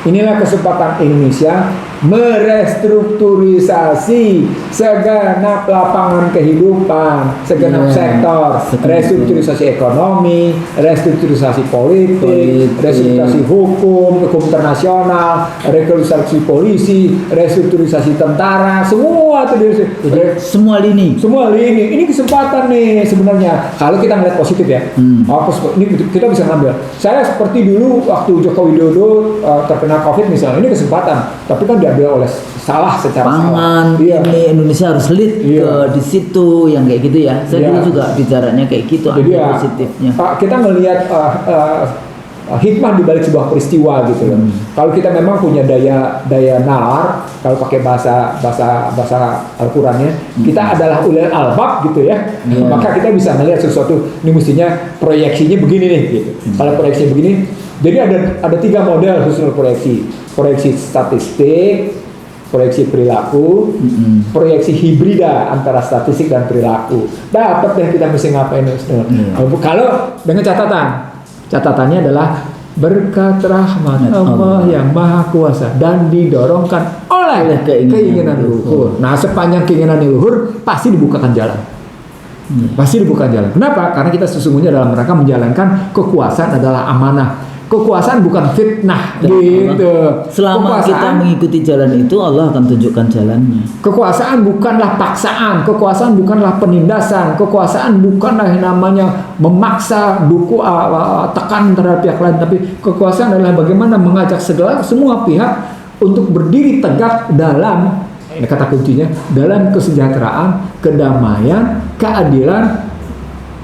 Inilah kesempatan Indonesia merestrukturisasi segenap lapangan kehidupan, segenap sektor, restrukturisasi ekonomi, restrukturisasi politik, restrukturisasi hukum internasional, restrukturisasi polisi, restrukturisasi tentara, semua itu semua lini. Ini kesempatan nih sebenarnya kalau kita melihat positif ya. Ini kita bisa ngambil. Saya seperti dulu waktu Joko Widodo terkena COVID misalnya, ini kesempatan, tapi kan diambil oleh salah secara pangan salah. Ini Indonesia harus lead ke di situ yang kayak gitu ya. Saya dulu juga bicaranya kayak gitu. Jadi positifnya. Kita melihat hikmah di balik sebuah peristiwa gitu loh. Kalau kita memang punya daya nalar, kalau pakai bahasa Al-Qur'annya, kita adalah ulil albab gitu ya. Maka kita bisa melihat sesuatu ini mestinya proyeksinya begini nih gitu. Kalau proyeksi begini, jadi ada 3 model khusus proyeksi statistik, proyeksi perilaku, proyeksi hibrida antara statistik dan perilaku. Dapat deh kita mesti ngapain. Kalau dengan catatannya adalah berkat rahmat Allah Allah yang Maha Kuasa dan didorongkan oleh keinginan luhur. Nah, sepanjang keinginan luhur pasti dibukakan jalan. Pasti dibukakan jalan. Kenapa? Karena kita sesungguhnya dalam rangka menjalankan kekuasaan adalah amanah. Kekuasaan bukan fitnah, gitu. Selama kita mengikuti jalan itu, Allah akan tunjukkan jalannya. Kekuasaan bukanlah paksaan, kekuasaan bukanlah penindasan, kekuasaan bukanlah yang namanya memaksa, tekan terhadap pihak lain, tapi kekuasaan adalah bagaimana mengajak semua pihak untuk berdiri tegak dalam, ini kata kuncinya, dalam kesejahteraan, kedamaian, keadilan,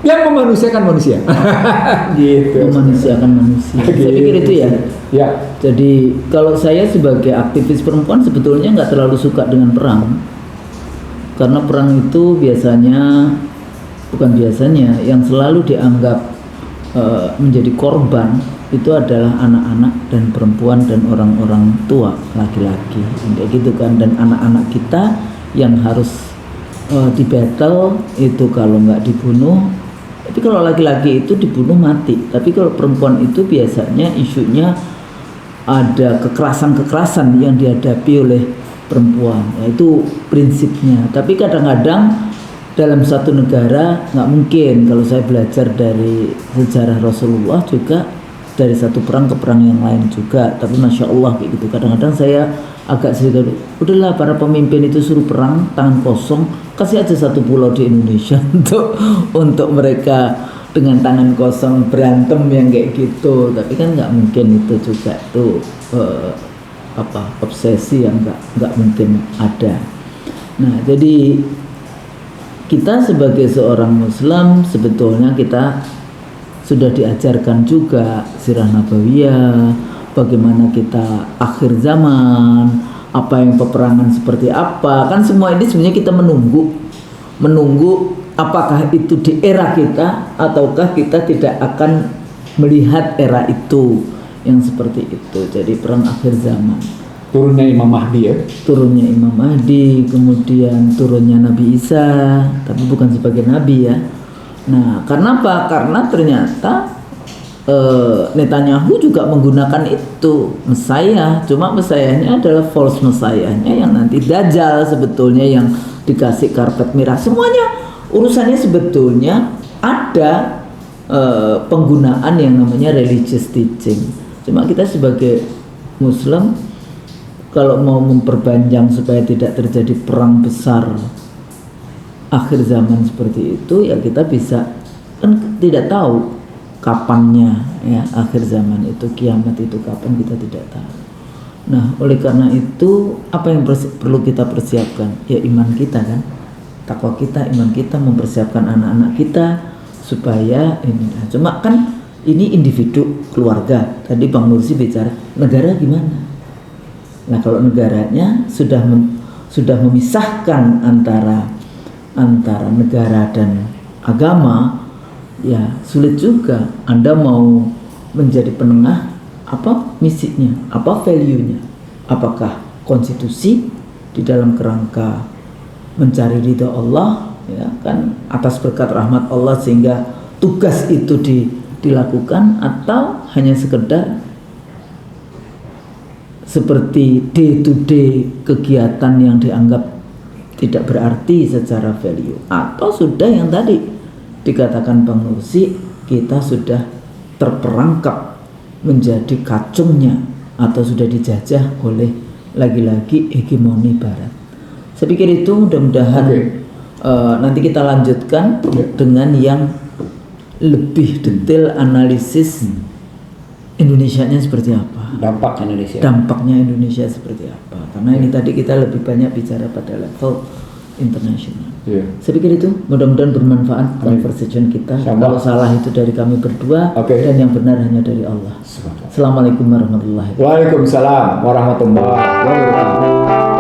yang memanusiakan manusia. Gitu. Memanusiakan manusia. Saya pikir itu ya. Ya. Jadi kalau saya sebagai aktivis perempuan sebetulnya nggak terlalu suka dengan perang. Karena perang itu yang selalu dianggap menjadi korban itu adalah anak-anak dan perempuan dan orang-orang tua laki-laki, kayak gitu kan. Dan anak-anak kita yang harus di battle itu kalau nggak dibunuh. Tapi kalau laki-laki itu dibunuh mati. Tapi kalau perempuan itu biasanya isunya ada kekerasan-kekerasan yang dihadapi oleh perempuan. Ya, itu prinsipnya. Tapi kadang-kadang dalam satu negara nggak mungkin. Kalau saya belajar dari sejarah Rasulullah juga dari satu perang ke perang yang lain juga. Tapi masya Allah kayak gitu. Kadang-kadang saya agak sedikit, udahlah para pemimpin itu suruh perang tangan kosong, kasih aja satu pulau di Indonesia untuk mereka dengan tangan kosong berantem yang kayak gitu. Tapi kan nggak mungkin itu juga tuh obsesi yang nggak mungkin ada. Nah, jadi kita sebagai seorang Muslim sebetulnya kita sudah diajarkan juga sirah nabawiyah, bagaimana kita akhir zaman, apa yang peperangan seperti apa. Kan semua ini sebenarnya kita menunggu apakah itu di era kita ataukah kita tidak akan melihat era itu yang seperti itu. Jadi perang akhir zaman. Turunnya Imam Mahdi ya? Turunnya Imam Mahdi, kemudian turunnya Nabi Isa, tapi bukan sebagai Nabi ya. Nah, karena apa? Karena ternyata Netanyahu juga menggunakan itu Messiah, cuma Messiahnya adalah false Messiahnya yang nanti Dajjal sebetulnya yang dikasih karpet merah. Semuanya urusannya sebetulnya ada penggunaan yang namanya religious teaching. Cuma kita sebagai Muslim kalau mau memperpanjang supaya tidak terjadi perang besar akhir zaman seperti itu, ya kita bisa, kan tidak tahu kapannya ya akhir zaman itu, kiamat itu kapan kita tidak tahu. Nah, oleh karena itu apa yang perlu kita persiapkan? Ya iman kita kan, takwa kita, iman kita, mempersiapkan anak-anak kita supaya ini. Nah, cuma kan ini individu, keluarga. Tadi Bang Nursi bicara negara gimana? Nah, kalau negaranya sudah memisahkan antara negara dan agama, ya sulit juga. Anda mau menjadi penengah, apa misinya, apa value-nya? Apakah konstitusi di dalam kerangka mencari ridha Allah, ya kan, atas berkat rahmat Allah sehingga tugas itu dilakukan, atau hanya sekedar seperti day to day kegiatan yang dianggap tidak berarti secara value, atau sudah yang tadi dikatakan Bang Nursi, kita sudah terperangkap menjadi kacungnya atau sudah dijajah oleh lagi-lagi hegemoni Barat. Saya pikir itu mudah-mudahan nanti kita lanjutkan dengan yang lebih detail analisis Indonesianya seperti apa. Dampaknya Indonesia seperti apa. Karena ini tadi kita lebih banyak bicara pada level internasional. Saya pikir itu mudah-mudahan bermanfaat conversation kita. Kalau salah itu dari kami berdua, dan yang benar hanya dari Allah. Assalamualaikum warahmatullahi wabarakatuh. Waalaikumsalam warahmatullahi wabarakatuh.